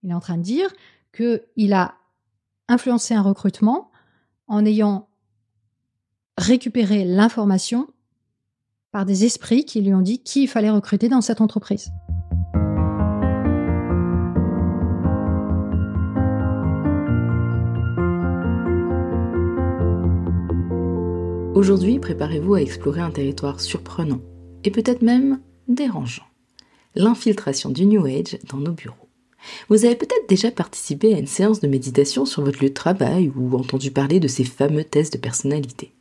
Il est en train de dire qu'il a influencé un recrutement en ayant récupéré l'information par des esprits qui lui ont dit qui il fallait recruter dans cette entreprise. Aujourd'hui, préparez-vous à explorer un territoire surprenant et peut-être même dérangeant. L'infiltration du New Age dans nos bureaux. Vous avez peut-être déjà participé à une séance de méditation sur votre lieu de travail ou entendu parler de ces fameux tests de personnalité.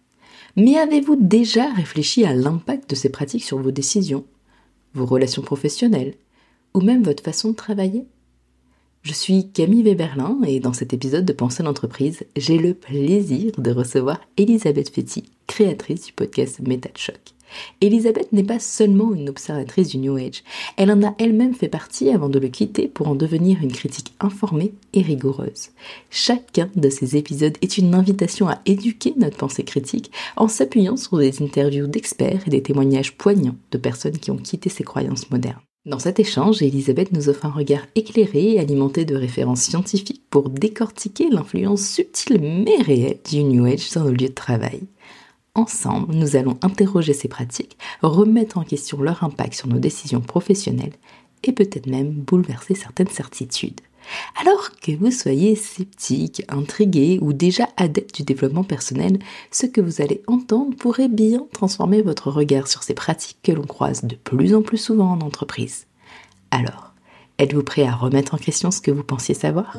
Mais avez-vous déjà réfléchi à l'impact de ces pratiques sur vos décisions, vos relations professionnelles ou même votre façon de travailler ? Je suis Camille Weberlin et dans cet épisode de Pensée d'entreprise, j'ai le plaisir de recevoir Elisabeth Fetty, créatrice du podcast Méta de Choc. Elisabeth n'est pas seulement une observatrice du New Age, elle en a elle-même fait partie avant de le quitter pour en devenir une critique informée et rigoureuse. Chacun de ces épisodes est une invitation à éduquer notre pensée critique en s'appuyant sur des interviews d'experts et des témoignages poignants de personnes qui ont quitté ces croyances modernes. Dans cet échange, Elisabeth nous offre un regard éclairé et alimenté de références scientifiques pour décortiquer l'influence subtile mais réelle du New Age sur nos lieux de travail. Ensemble, nous allons interroger ces pratiques, remettre en question leur impact sur nos décisions professionnelles et peut-être même bouleverser certaines certitudes. Alors que vous soyez sceptique, intrigué ou déjà adepte du développement personnel, ce que vous allez entendre pourrait bien transformer votre regard sur ces pratiques que l'on croise de plus en plus souvent en entreprise. Alors, êtes-vous prêt à remettre en question ce que vous pensiez savoir ?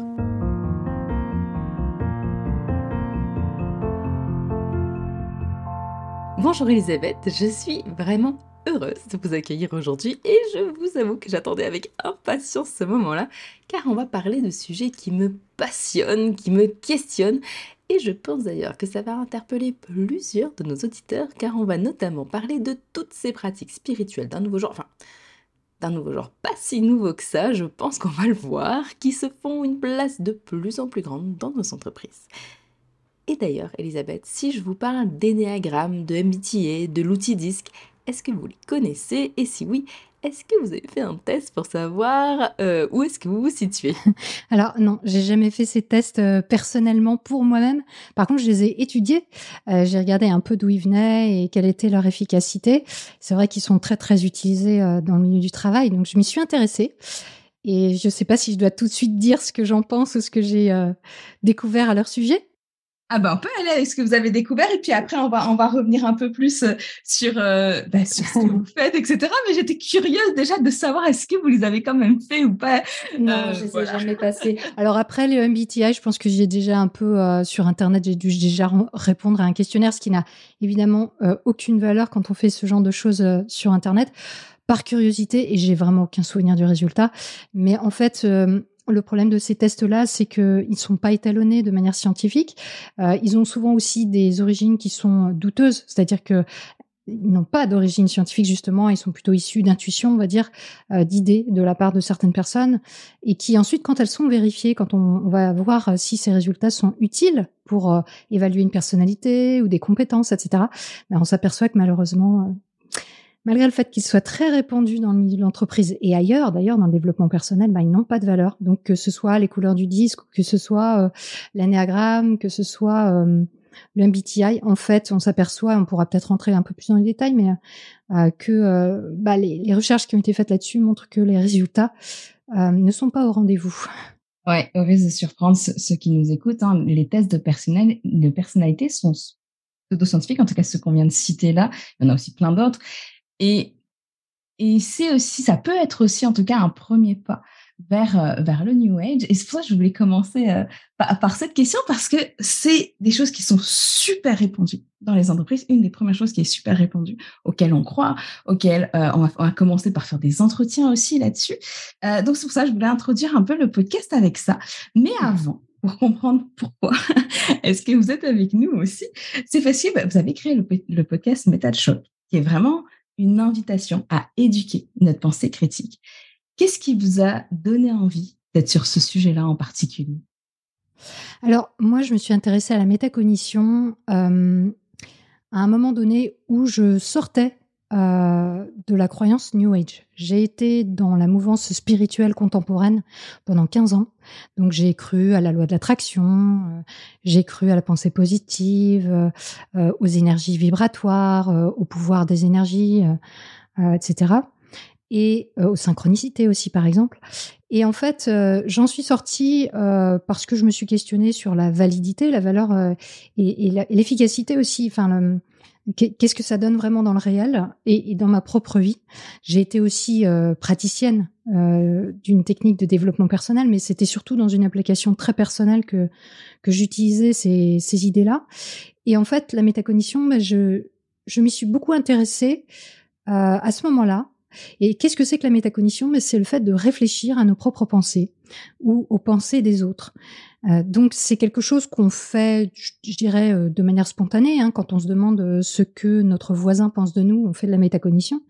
Bonjour Elisabeth, je suis vraiment heureuse de vous accueillir aujourd'hui et je vous avoue que j'attendais avec impatience ce moment-là car on va parler de sujets qui me passionnent, qui me questionnent et je pense d'ailleurs que ça va interpeller plusieurs de nos auditeurs car on va notamment parler de toutes ces pratiques spirituelles d'un nouveau genre, pas si nouveau que ça, je pense qu'on va le voir, qui se font une place de plus en plus grande dans nos entreprises. Et d'ailleurs, Elisabeth, si je vous parle d'énéagramme, de MBTI, de l'outil DISC, est-ce que vous les connaissez ? Et si oui, est-ce que vous avez fait un test pour savoir où est-ce que vous vous situez ? Alors non, j'ai jamais fait ces tests personnellement pour moi-même. Par contre, je les ai étudiés. J'ai regardé un peu d'où ils venaient et quelle était leur efficacité. C'est vrai qu'ils sont très très utilisés dans le milieu du travail, donc je m'y suis intéressée. Et je ne sais pas si je dois tout de suite dire ce que j'en pense ou ce que j'ai découvert à leur sujet. Ah ben, on peut aller avec ce que vous avez découvert et puis après on va revenir un peu plus sur sur ce que vous faites, etc. Mais j'étais curieuse déjà de savoir est-ce que vous les avez quand même fait ou pas. Non, je les ai jamais passés. Alors après le MBTI, je pense que j'ai déjà un peu sur Internet, j'ai dû déjà répondre à un questionnaire, ce qui n'a évidemment aucune valeur quand on fait ce genre de choses sur Internet, par curiosité, et j'ai vraiment aucun souvenir du résultat. Mais en fait, le problème de ces tests-là, c'est qu'ils ne sont pas étalonnés de manière scientifique. Ils ont souvent aussi des origines qui sont douteuses, c'est-à-dire que ils n'ont pas d'origine scientifique, justement, ils sont plutôt issus d'intuition, on va dire, d'idées de la part de certaines personnes, et qui ensuite, quand elles sont vérifiées, quand on va voir si ces résultats sont utiles pour évaluer une personnalité ou des compétences, etc., ben, on s'aperçoit que malheureusement, malgré le fait qu'ils soient très répandus dans le milieu de l'entreprise et ailleurs, d'ailleurs, dans le développement personnel, ben, ils n'ont pas de valeur. Donc, que ce soit les couleurs du disque, que ce soit l'anéagramme, que ce soit le MBTI, en fait, on s'aperçoit, on pourra peut-être rentrer un peu plus dans les détails, mais que les recherches qui ont été faites là-dessus montrent que les résultats ne sont pas au rendez-vous. Ouais, au risque de surprendre ceux qui nous écoutent, hein, les tests de personnalité sont pseudo-scientifiques, en tout cas ceux qu'on vient de citer là. Il y en a aussi plein d'autres. Et c'est aussi, ça peut être aussi en tout cas un premier pas vers le New Age. Et c'est pour ça que je voulais commencer par cette question parce que c'est des choses qui sont super répandues dans les entreprises. Une des premières choses qui est super répandue, auxquelles on croit, auxquelles on va commencer par faire des entretiens aussi là-dessus. Donc c'est pour ça que je voulais introduire un peu le podcast avec ça. Mais avant, pour comprendre pourquoi est-ce que vous êtes avec nous aussi, c'est facile, vous avez créé le podcast Méta de Choc, qui est vraiment une invitation à éduquer notre pensée critique. Qu'est-ce qui vous a donné envie d'être sur ce sujet-là en particulier ? Alors, moi, je me suis intéressée à la métacognition à un moment donné où je sortais de la croyance New Age. J'ai été dans la mouvance spirituelle contemporaine pendant 15 ans. Donc, j'ai cru à la loi de l'attraction, j'ai cru à la pensée positive, aux énergies vibratoires, au pouvoir des énergies, etc. Et aux synchronicités aussi, par exemple. Et en fait, j'en suis sortie parce que je me suis questionnée sur la validité, la valeur et l'efficacité aussi. Enfin, qu'est-ce que ça donne vraiment dans le réel et dans ma propre vie. J'ai été aussi praticienne d'une technique de développement personnel, mais c'était surtout dans une application très personnelle que j'utilisais ces idées-là. Et en fait, la métacognition, je m'y suis beaucoup intéressée à ce moment-là. Et qu'est-ce que c'est que la métacognition? C'est le fait de réfléchir à nos propres pensées ou aux pensées des autres. Donc c'est quelque chose qu'on fait, je dirais, de manière spontanée. Quand on se demande ce que notre voisin pense de nous, on fait de la métacognition.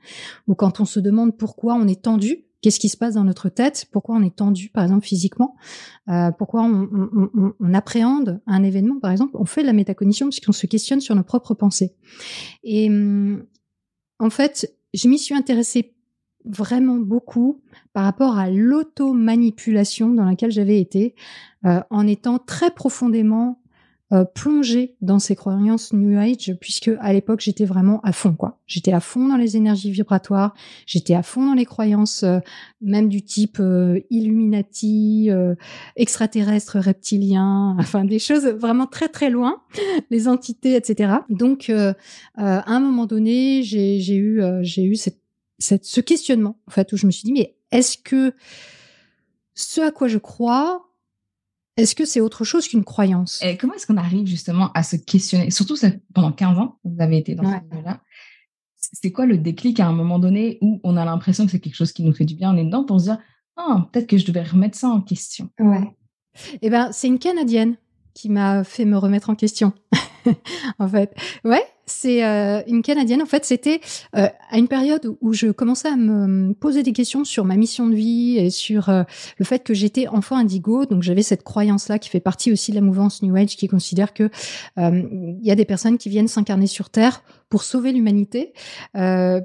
Ou quand on se demande pourquoi on est tendu, qu'est-ce qui se passe dans notre tête, pourquoi on est tendu, par exemple physiquement, pourquoi on appréhende un événement, par exemple, on fait de la métacognition puisqu'on se questionne sur nos propres pensées. Et en fait, je m'y suis intéressée vraiment beaucoup par rapport à l'auto-manipulation dans laquelle j'avais été, en étant très profondément plongée dans ces croyances New Age, puisque à l'époque j'étais vraiment à fond, quoi. J'étais à fond dans les énergies vibratoires, j'étais à fond dans les croyances, même du type Illuminati, extraterrestres, reptiliens, enfin des choses vraiment très très loin, les entités, etc. Donc à un moment donné, j'ai eu ce questionnement, en fait, où je me suis dit, mais est-ce que ce à quoi je crois, est-ce que c'est autre chose qu'une croyance? Et comment est-ce qu'on arrive justement à se questionner? Surtout pendant 15 ans, vous avez été dans ce milieu-là. C'est quoi le déclic à un moment donné où on a l'impression que c'est quelque chose qui nous fait du bien, on est dedans pour se dire, peut-être que je devais remettre ça en question. Ouais. Eh ben, c'est une Canadienne qui m'a fait me remettre en question. En fait, ouais, c'est une Canadienne. En fait, c'était à une période où je commençais à me poser des questions sur ma mission de vie et sur le fait que j'étais enfant indigo. Donc, j'avais cette croyance-là qui fait partie aussi de la mouvance New Age, qui considère que il y a des personnes qui viennent s'incarner sur Terre pour sauver l'humanité,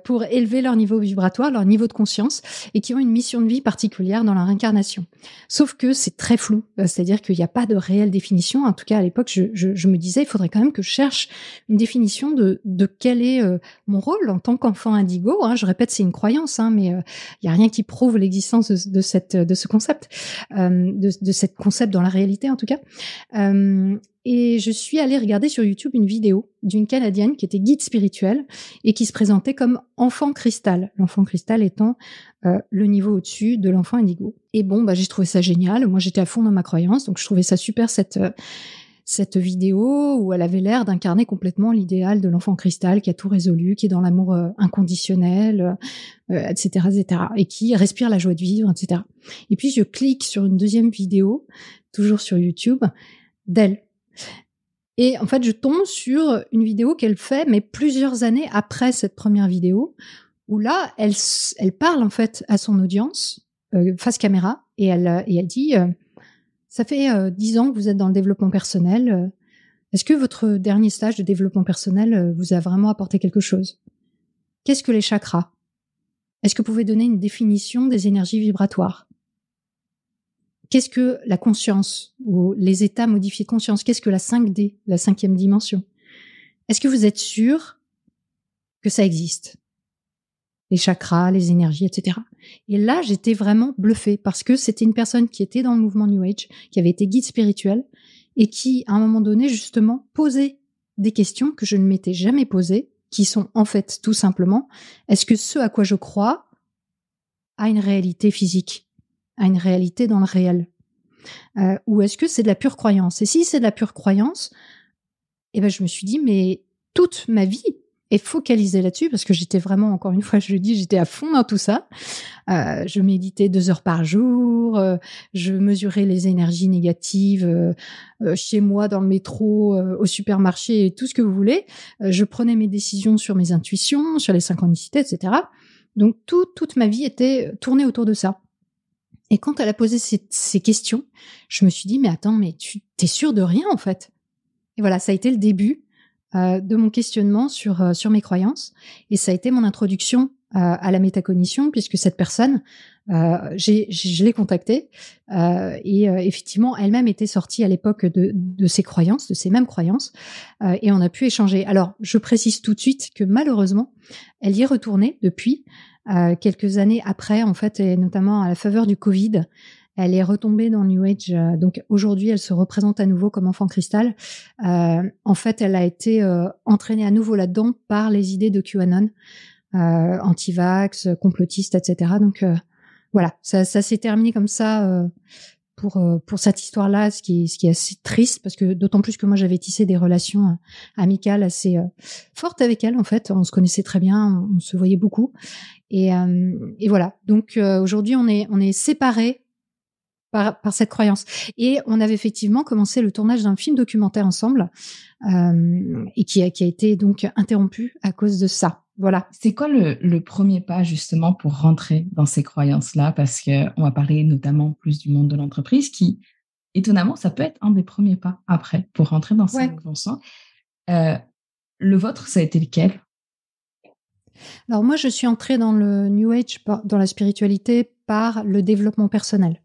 pour élever leur niveau vibratoire, leur niveau de conscience, et qui ont une mission de vie particulière dans leur incarnation. Sauf que c'est très flou, c'est-à-dire qu'il n'y a pas de réelle définition. En tout cas, à l'époque, je me disais, il faudrait quand même que je cherche une définition de quel est mon rôle en tant qu'enfant indigo. Je répète, c'est une croyance, mais il n'y a rien qui prouve l'existence de ce concept, de cette concept dans la réalité en tout cas. Et je suis allée regarder sur YouTube une vidéo d'une Canadienne qui était guide spirituelle et qui se présentait comme enfant cristal. L'enfant cristal étant le niveau au-dessus de l'enfant indigo. Et bon, j'ai trouvé ça génial. Moi, j'étais à fond dans ma croyance, donc je trouvais ça super cette vidéo où elle avait l'air d'incarner complètement l'idéal de l'enfant cristal qui a tout résolu, qui est dans l'amour inconditionnel, etc., etc., et qui respire la joie de vivre, etc. Et puis, je clique sur une deuxième vidéo, toujours sur YouTube, d'elle. Et en fait, je tombe sur une vidéo qu'elle fait, mais plusieurs années après cette première vidéo, où là, elle parle en fait à son audience, face caméra, et elle dit ça fait 10 ans que vous êtes dans le développement personnel. Est-ce que votre dernier stage de développement personnel vous a vraiment apporté quelque chose? Qu'est-ce que les chakras? Est-ce que vous pouvez donner une définition des énergies vibratoires? Qu'est-ce que la conscience ou les états modifiés de conscience? Qu'est-ce que la 5D, la 5e dimension? Est-ce que vous êtes sûr que ça existe? Les chakras, les énergies, etc. Et là, j'étais vraiment bluffée parce que c'était une personne qui était dans le mouvement New Age, qui avait été guide spirituel et qui, à un moment donné, justement, posait des questions que je ne m'étais jamais posées, qui sont en fait tout simplement, est-ce que ce à quoi je crois a une réalité physique, a une réalité dans le réel, ou est-ce que c'est de la pure croyance? Et si c'est de la pure croyance, je me suis dit, mais toute ma vie est focalisée là-dessus parce que j'étais vraiment, encore une fois, je le dis, j'étais à fond dans tout ça. Je méditais 2 heures par jour, je mesurais les énergies négatives chez moi, dans le métro, au supermarché, et tout ce que vous voulez. Je prenais mes décisions sur mes intuitions, sur les synchronicités, etc. Donc toute ma vie était tournée autour de ça. Et quand elle a posé ces questions, je me suis dit, mais attends, mais tu t'es sûre de rien en fait? Et voilà, ça a été le début de mon questionnement sur mes croyances. Et ça a été mon introduction à la métacognition, puisque cette personne, je l'ai contactée et effectivement, elle-même était sortie à l'époque de ses croyances, de ces mêmes croyances, et on a pu échanger. Alors, je précise tout de suite que malheureusement, elle y est retournée depuis quelques années après, en fait, et notamment à la faveur du Covid. Elle est retombée dans New Age, donc aujourd'hui, elle se représente à nouveau comme enfant cristal. En fait, elle a été entraînée à nouveau là-dedans par les idées de QAnon, anti-vax, complotiste, etc. Donc voilà, ça s'est terminé comme ça pour cette histoire-là, ce qui est assez triste, parce que d'autant plus que moi j'avais tissé des relations amicales assez fortes avec elle. En fait, on se connaissait très bien, on se voyait beaucoup, et voilà. Donc aujourd'hui, on est séparés par cette croyance. Et on avait effectivement commencé le tournage d'un film documentaire ensemble, et qui a été donc interrompu à cause de ça. Voilà. C'est quoi le premier pas justement pour rentrer dans ces croyances-là? Parce que on va parler notamment plus du monde de l'entreprise qui, étonnamment, ça peut être un des premiers pas après pour rentrer dans ces mouvements. Le vôtre, ça a été lequel? Alors moi, je suis entrée dans le New Age, dans la spiritualité, par le développement personnel.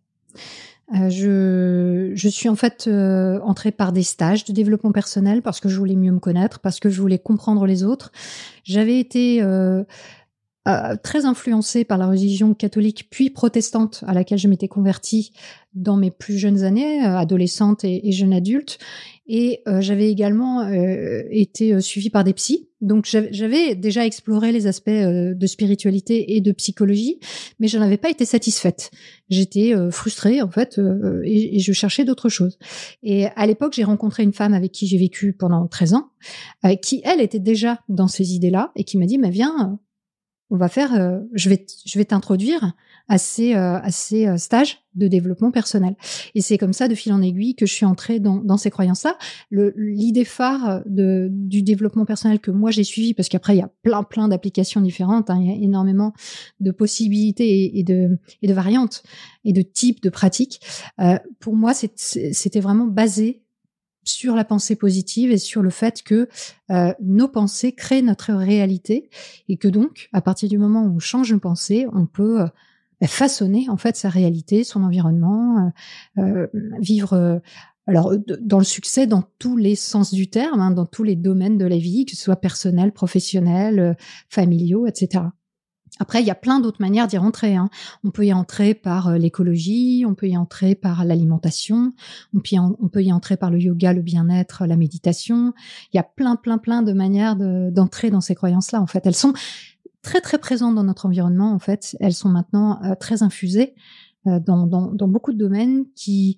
Je suis en fait entrée par des stages de développement personnel parce que je voulais mieux me connaître, parce que je voulais comprendre les autres. J'avais été très influencée par la religion catholique puis protestante à laquelle je m'étais convertie dans mes plus jeunes années, adolescente et jeune adulte. Et j'avais également été suivie par des psys. Donc j'avais déjà exploré les aspects de spiritualité et de psychologie, mais je n'avais pas été satisfaite. J'étais frustrée en fait, et je cherchais d'autres choses. Et à l'époque, j'ai rencontré une femme avec qui j'ai vécu pendant 13 ans, qui elle était déjà dans ces idées-là et qui m'a dit, mais viens, on va faire, je vais t'introduire à ces stages de développement personnel. Et c'est comme ça, de fil en aiguille, que je suis entrée dans ces croyances-là. L'idée phare du développement personnel que moi j'ai suivi, parce qu'après il y a plein d'applications différentes, hein, il y a énormément de possibilités et de variantes et de types de pratiques. Pour moi, c'était vraiment basé sur la pensée positive et sur le fait que nos pensées créent notre réalité, et que donc, à partir du moment où on change de pensée, on peut façonner en fait sa réalité, son environnement, vivre alors dans le succès dans tous les sens du terme, hein, dans tous les domaines de la vie, que ce soit personnel, professionnel, familiaux, etc. Après, il y a plein d'autres manières d'y rentrer, hein. On peut y entrer par l'écologie, on peut y entrer par l'alimentation, on peut y entrer par le yoga, le bien-être, la méditation. Il y a plein de manières d'entrer dans ces croyances-là. En fait, elles sont très présentes dans notre environnement. En fait, elles sont maintenant très infusées dans beaucoup de domaines qui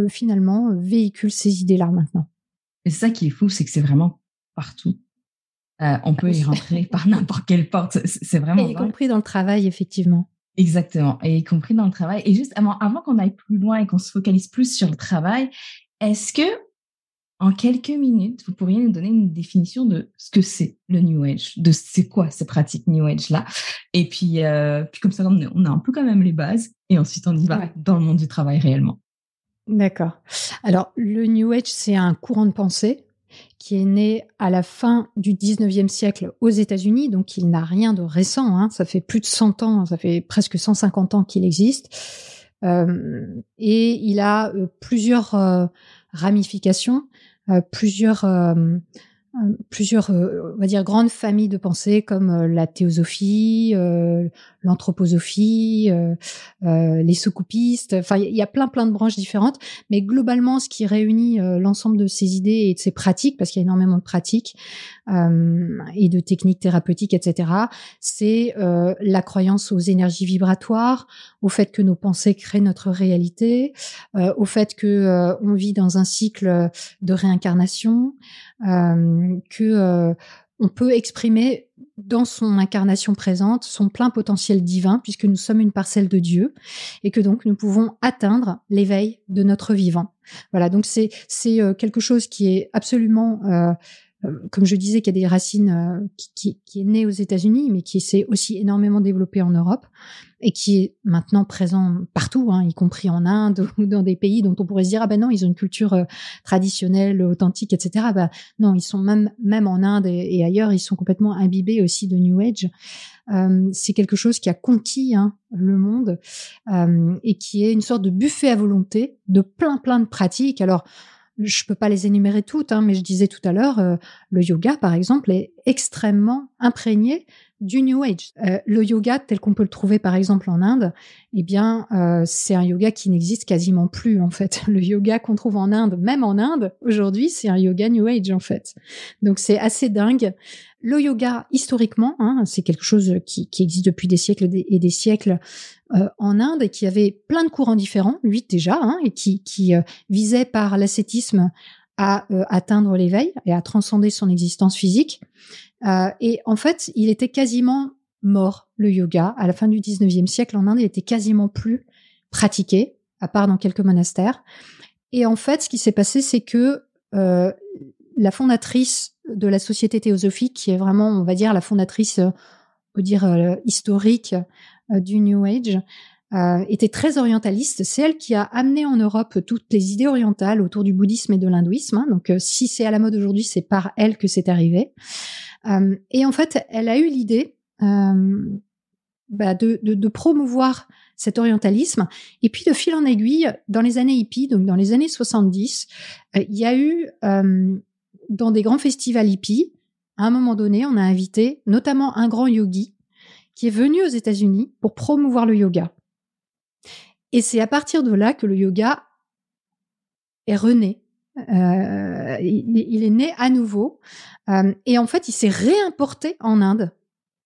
finalement véhiculent ces idées-là maintenant. Et c'est ça qui est fou, c'est que c'est vraiment partout. On peut y rentrer par n'importe quelle porte. C'est vraiment y compris dans le travail, effectivement. Exactement, et y compris dans le travail. Et juste avant qu'on aille plus loin et qu'on se focalise plus sur le travail, est-ce que, en quelques minutes, vous pourriez nous donner une définition de ce que c'est le New Age, de c'est quoi ces pratiques New Age-là? Et puis comme ça, on a un peu quand même les bases, et ensuite on y va dans le monde du travail réellement. D'accord. Alors, le New Age, c'est un courant de pensée qui est né à la fin du 19e siècle aux États-Unis, donc il n'a rien de récent, hein, ça fait plus de 100 ans, ça fait presque 150 ans qu'il existe, et il a plusieurs ramifications, plusieurs on va dire grandes familles de pensée, comme la théosophie, l'anthroposophie, les socoupistes. Enfin, il y a plein de branches différentes, mais globalement, ce qui réunit l'ensemble de ces idées et de ces pratiques, parce qu'il y a énormément de pratiques et de techniques thérapeutiques, etc., c'est la croyance aux énergies vibratoires, au fait que nos pensées créent notre réalité, au fait que on vit dans un cycle de réincarnation, que on peut exprimer dans son incarnation présente son plein potentiel divin, puisque nous sommes une parcelle de Dieu, et que donc nous pouvons atteindre l'éveil de notre vivant. Voilà, donc c'est quelque chose qui est absolument, comme je disais, qui a des racines, qui est né aux États-Unis, mais qui s'est aussi énormément développé en Europe. et qui est maintenant présent partout, y compris en Inde ou dans des pays dont on pourrait se dire ah ben non, ils ont une culture traditionnelle, authentique, etc. Non, ils sont même en Inde et ailleurs, ils sont complètement imbibés aussi de New Age. C'est quelque chose qui a conquis le monde et qui est une sorte de buffet à volonté de plein de pratiques. Alors, je peux pas les énumérer toutes, mais je disais tout à l'heure, le yoga, par exemple, est extrêmement imprégné du New Age. Le yoga, tel qu'on peut le trouver, par exemple, en Inde, c'est un yoga qui n'existe quasiment plus, en fait. Le yoga qu'on trouve en Inde, même en Inde, aujourd'hui, c'est un yoga New Age, en fait. Donc, c'est assez dingue. Le yoga, historiquement, c'est quelque chose qui existe depuis des siècles et des siècles en Inde et qui avait plein de courants différents, 8 déjà, et qui visait par l'ascétisme à atteindre l'éveil et à transcender son existence physique. Et en fait, il était quasiment mort, le yoga. À la fin du 19e siècle, en Inde, il était quasiment plus pratiqué, à part dans quelques monastères. Et en fait, ce qui s'est passé, c'est que la fondatrice de la Société théosophique, qui est vraiment, on va dire, la fondatrice, on peut dire, historique du New Age, était très orientaliste. C'est elle qui a amené en Europe toutes les idées orientales autour du bouddhisme et de l'hindouisme. Donc, si c'est à la mode aujourd'hui, c'est par elle que c'est arrivé. Et en fait, elle a eu l'idée de promouvoir cet orientalisme. Et puis, de fil en aiguille, dans les années hippies, donc dans les années 70, il y a eu, dans des grands festivals hippies, à un moment donné, on a invité notamment un grand yogi qui est venu aux États-Unis pour promouvoir le yoga. Et c'est à partir de là que le yoga est rené. Il est né à nouveau. Et en fait, il s'est réimporté en Inde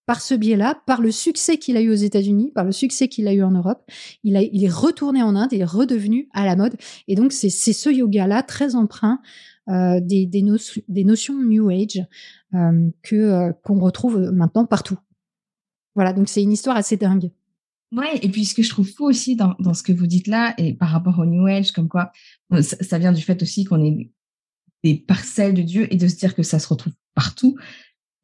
par ce biais-là, par le succès qu'il a eu aux États-Unis, par le succès qu'il a eu en Europe. Il est retourné en Inde, il est redevenu à la mode. Et donc, c'est ce yoga-là très empreint des notions New Age qu'on retrouve maintenant partout. Voilà, donc c'est une histoire assez dingue. Ouais, et puis ce que je trouve fou aussi dans ce que vous dites là, et par rapport au New Age, comme quoi ça vient du fait aussi qu'on est des parcelles de Dieu et de se dire que ça se retrouve partout.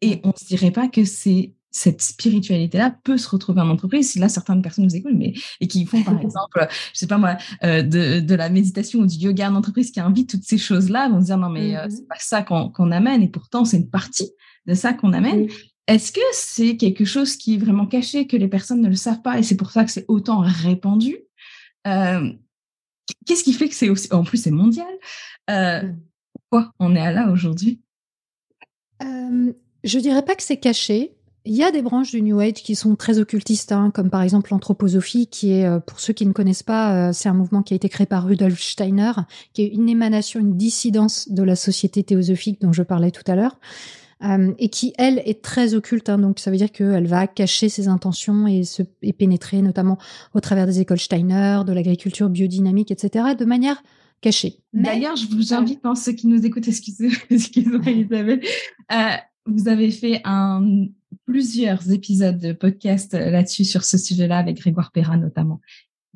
Et on ne se dirait pas que cette spiritualité-là peut se retrouver en entreprise. Si là, certaines personnes nous écoutent et qui font, par exemple, je sais pas moi, de la méditation ou du yoga en entreprise, qui invitent toutes ces choses-là, vont se dire non, mais c'est pas ça qu'on amène. Et pourtant, c'est une partie de ça qu'on amène. Oui. Est-ce que c'est quelque chose qui est vraiment caché, que les personnes ne le savent pas et c'est pour ça que c'est autant répandu? Qu'est-ce qui fait que c'est aussi... En plus, c'est mondial. Pourquoi on est là aujourd'hui? Je dirais pas que c'est caché. Il y a des branches du New Age qui sont très occultistes, comme par exemple l'anthroposophie, qui est, pour ceux qui ne connaissent pas, c'est un mouvement qui a été créé par Rudolf Steiner, qui est une émanation, une dissidence de la société théosophique dont je parlais tout à l'heure. Et qui, elle, est très occulte. Donc, ça veut dire qu'elle va cacher ses intentions et pénétrer notamment au travers des écoles Steiner, de l'agriculture biodynamique, etc., de manière cachée. D'ailleurs, je vous invite, ceux qui nous écoutent, excusez-moi Isabelle, vous avez fait plusieurs épisodes de podcast là-dessus, sur ce sujet-là, avec Grégoire Perra notamment.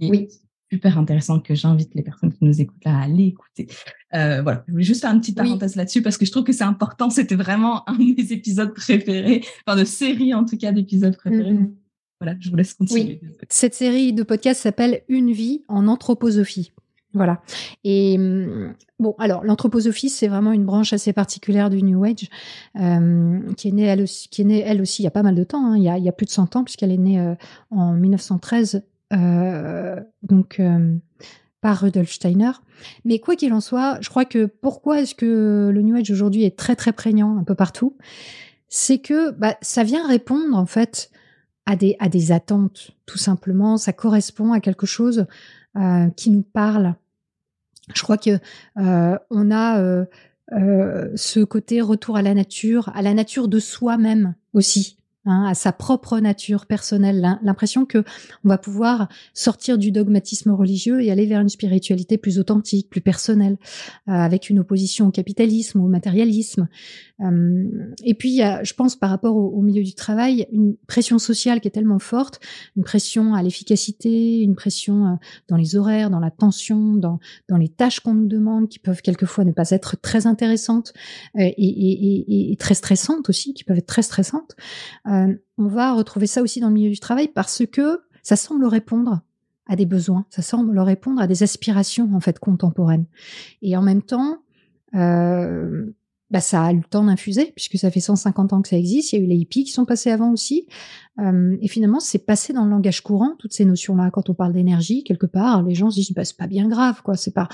Oui. Super intéressant, que j'invite les personnes qui nous écoutent là à aller écouter. Voilà, je voulais juste faire une petite parenthèse là-dessus parce que je trouve que c'est important. C'était vraiment un de mes épisodes préférés, enfin de série en tout cas d'épisodes préférés. Mm-hmm. Voilà, je vous laisse continuer. Oui. Cette série de podcasts s'appelle Une vie en anthroposophie. Voilà. Et bon, alors l'anthroposophie, c'est vraiment une branche assez particulière du New Age, qui est née elle aussi il y a pas mal de temps. Il y a plus de 100 ans puisqu'elle est née en 1913. Par Rudolf Steiner. Mais quoi qu'il en soit, je crois que pourquoi est-ce que le New Age aujourd'hui est très très prégnant un peu partout, c'est que ça vient répondre en fait à des attentes, tout simplement. Ça correspond à quelque chose qui nous parle. Je crois que on a ce côté retour à la nature de soi-même aussi. À sa propre nature personnelle, l'impression que on va pouvoir sortir du dogmatisme religieux et aller vers une spiritualité plus authentique, plus personnelle, avec une opposition au capitalisme, au matérialisme. Et puis, il y a, je pense, par rapport au milieu du travail, une pression sociale qui est tellement forte, une pression à l'efficacité, une pression dans les horaires, dans la tension, dans les tâches qu'on nous demande, qui peuvent quelquefois ne pas être très intéressantes et très stressantes aussi, qui peuvent être très stressantes. On va retrouver ça aussi dans le milieu du travail parce que ça semble répondre à des besoins, ça semble répondre à des aspirations en fait contemporaines. Et en même temps, ça a eu le temps d'infuser, puisque ça fait 150 ans que ça existe. Il y a eu les hippies qui sont passés avant aussi. Et finalement, c'est passé dans le langage courant, toutes ces notions-là. Quand on parle d'énergie, quelque part, les gens se disent, c'est pas bien grave, quoi. C'est pas.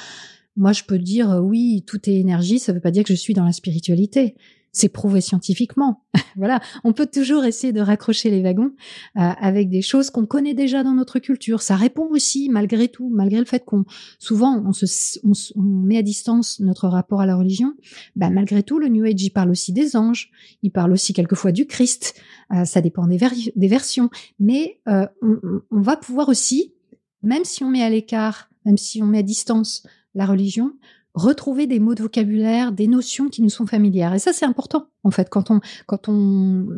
Moi, je peux dire, oui, tout est énergie, ça veut pas dire que je suis dans la spiritualité. C'est prouvé scientifiquement. Voilà, on peut toujours essayer de raccrocher les wagons avec des choses qu'on connaît déjà dans notre culture. Ça répond aussi, malgré tout, malgré le fait qu'on souvent on met à distance notre rapport à la religion. Malgré tout, le New Age, il parle aussi des anges, il parle aussi quelquefois du Christ. Ça dépend des versions, mais on va pouvoir aussi, même si on met à l'écart, même si on met à distance la religion, retrouver des mots de vocabulaire, des notions qui nous sont familières. Et ça, c'est important, en fait. Quand on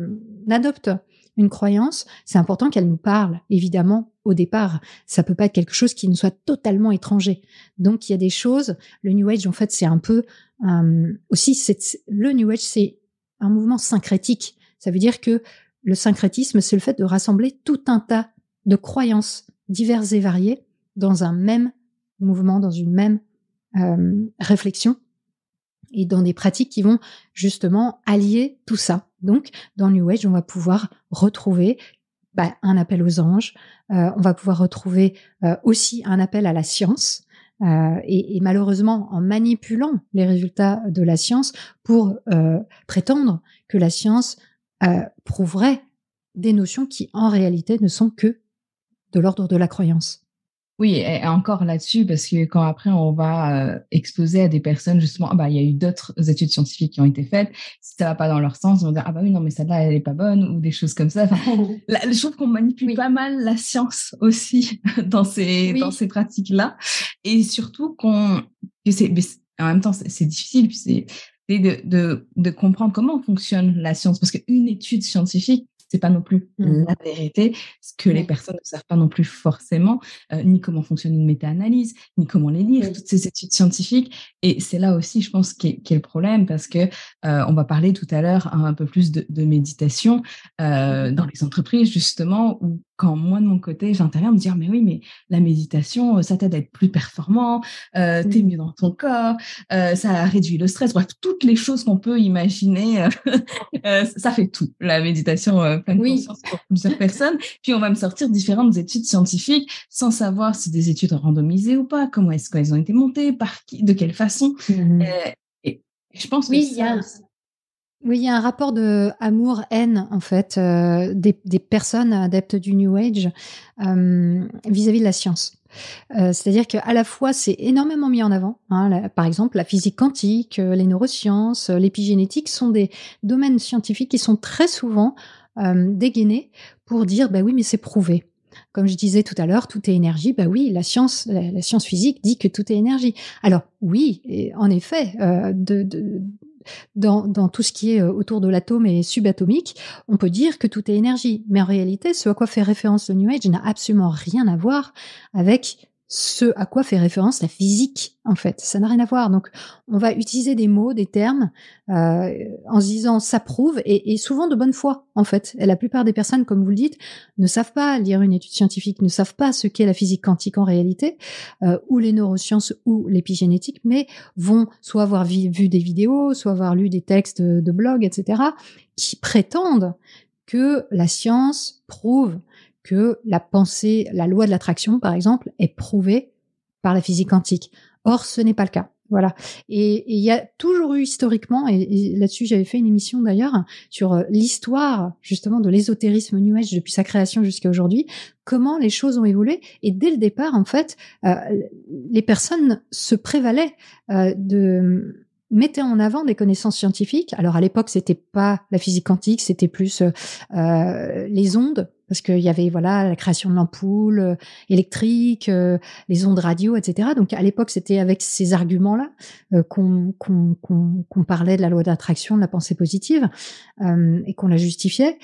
adopte une croyance, c'est important qu'elle nous parle, évidemment, au départ. Ça peut pas être quelque chose qui nous soit totalement étranger. Donc, il y a des choses, le New Age, en fait, c'est un peu, le New Age, c'est un mouvement syncrétique. Ça veut dire que le syncrétisme, c'est le fait de rassembler tout un tas de croyances diverses et variées dans un même mouvement, dans une même réflexion et dans des pratiques qui vont justement allier tout ça. Donc, dans New Age, on va pouvoir retrouver un appel aux anges, on va pouvoir retrouver aussi un appel à la science, et malheureusement, en manipulant les résultats de la science pour prétendre que la science prouverait des notions qui, en réalité, ne sont que de l'ordre de la croyance. Oui, et encore là-dessus, parce que quand après on va exposer à des personnes, justement, il y a eu d'autres études scientifiques qui ont été faites, si ça va pas dans leur sens, ils vont dire, oui, non, mais celle-là, elle est pas bonne, ou des choses comme ça. Je trouve qu'on manipule pas mal la science aussi dans ces pratiques-là. Et surtout en même temps, c'est difficile, puis c'est de comprendre comment fonctionne la science, parce qu'une étude scientifique, c'est pas non plus la vérité, ce que les personnes ne savent pas non plus forcément, ni comment fonctionne une méta-analyse, ni comment les lire, toutes ces études scientifiques. Et c'est là aussi, je pense, qu'est le problème, parce que on va parler tout à l'heure un peu plus de méditation dans les entreprises, justement, où quand moi, de mon côté, j'interviens, me dire, mais oui, mais la méditation, ça t'aide à être plus performant, t'es mieux dans ton corps, ça réduit le stress, bref, toutes les choses qu'on peut imaginer, ça fait tout, la méditation pleine conscience pour plusieurs personnes. Puis on va me sortir différentes études scientifiques sans savoir si des études randomisées ou pas, comment est-ce qu'elles ont été montées, par qui, de quelle façon. Et je pense que Oui, il y a un rapport de amour-haine, en fait, des personnes adeptes du New Age vis-à-vis de la science. C'est-à-dire qu'à la fois, c'est énormément mis en avant. Par exemple, la physique quantique, les neurosciences, l'épigénétique sont des domaines scientifiques qui sont très souvent dégainés pour dire, oui, mais c'est prouvé. Comme je disais tout à l'heure, tout est énergie. Oui, la science physique dit que tout est énergie. Alors oui, en effet, dans tout ce qui est autour de l'atome et subatomique, on peut dire que tout est énergie. Mais en réalité, ce à quoi fait référence le New Age n'a absolument rien à voir avec ce à quoi fait référence la physique, en fait. Ça n'a rien à voir. Donc, on va utiliser des mots, des termes, en se disant ça prouve, et souvent de bonne foi, en fait. Et la plupart des personnes, comme vous le dites, ne savent pas lire une étude scientifique, ne savent pas ce qu'est la physique quantique en réalité, ou les neurosciences ou l'épigénétique, mais vont soit avoir vu des vidéos, soit avoir lu des textes de blog, etc., qui prétendent que la science prouve que la pensée, la loi de l'attraction, par exemple, est prouvée par la physique quantique. Or, ce n'est pas le cas. Voilà. Et il y a toujours eu historiquement, et là-dessus j'avais fait une émission d'ailleurs, sur l'histoire justement de l'ésotérisme New Age depuis sa création jusqu'à aujourd'hui, comment les choses ont évolué. Et dès le départ, en fait, les personnes se prévalaient mettaient en avant des connaissances scientifiques. Alors à l'époque, c'était pas la physique quantique, c'était plus les ondes, parce qu'il y avait la création de l'ampoule électrique, les ondes radio, etc. Donc à l'époque, c'était avec ces arguments-là qu'on parlait de la loi d'attraction, de la pensée positive, et qu'on la justifiait.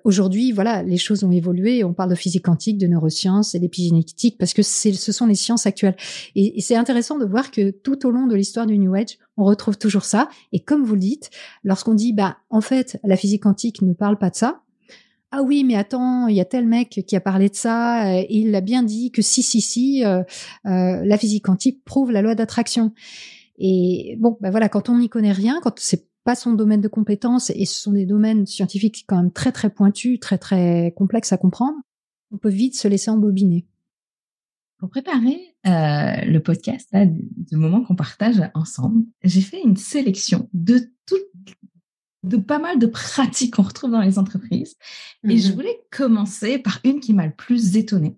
Aujourd'hui, les choses ont évolué. On parle de physique quantique, de neurosciences et d'épigénétique, parce que ce sont les sciences actuelles. Et c'est intéressant de voir que tout au long de l'histoire du New Age, on retrouve toujours ça. Et comme vous le dites, lorsqu'on dit, en fait, la physique quantique ne parle pas de ça, ah oui, mais attends, il y a tel mec qui a parlé de ça, et il a bien dit que si, la physique quantique prouve la loi d'attraction. Et bon, ben voilà, quand on n'y connaît rien, quand c'est pas son domaine de compétence, et ce sont des domaines scientifiques quand même très très pointus, très très complexes à comprendre, on peut vite se laisser embobiner. Pour préparer le podcast, là, du moment qu'on partage ensemble, j'ai fait une sélection de pas mal de pratiques qu'on retrouve dans les entreprises. Et je voulais commencer par une qui m'a le plus étonnée.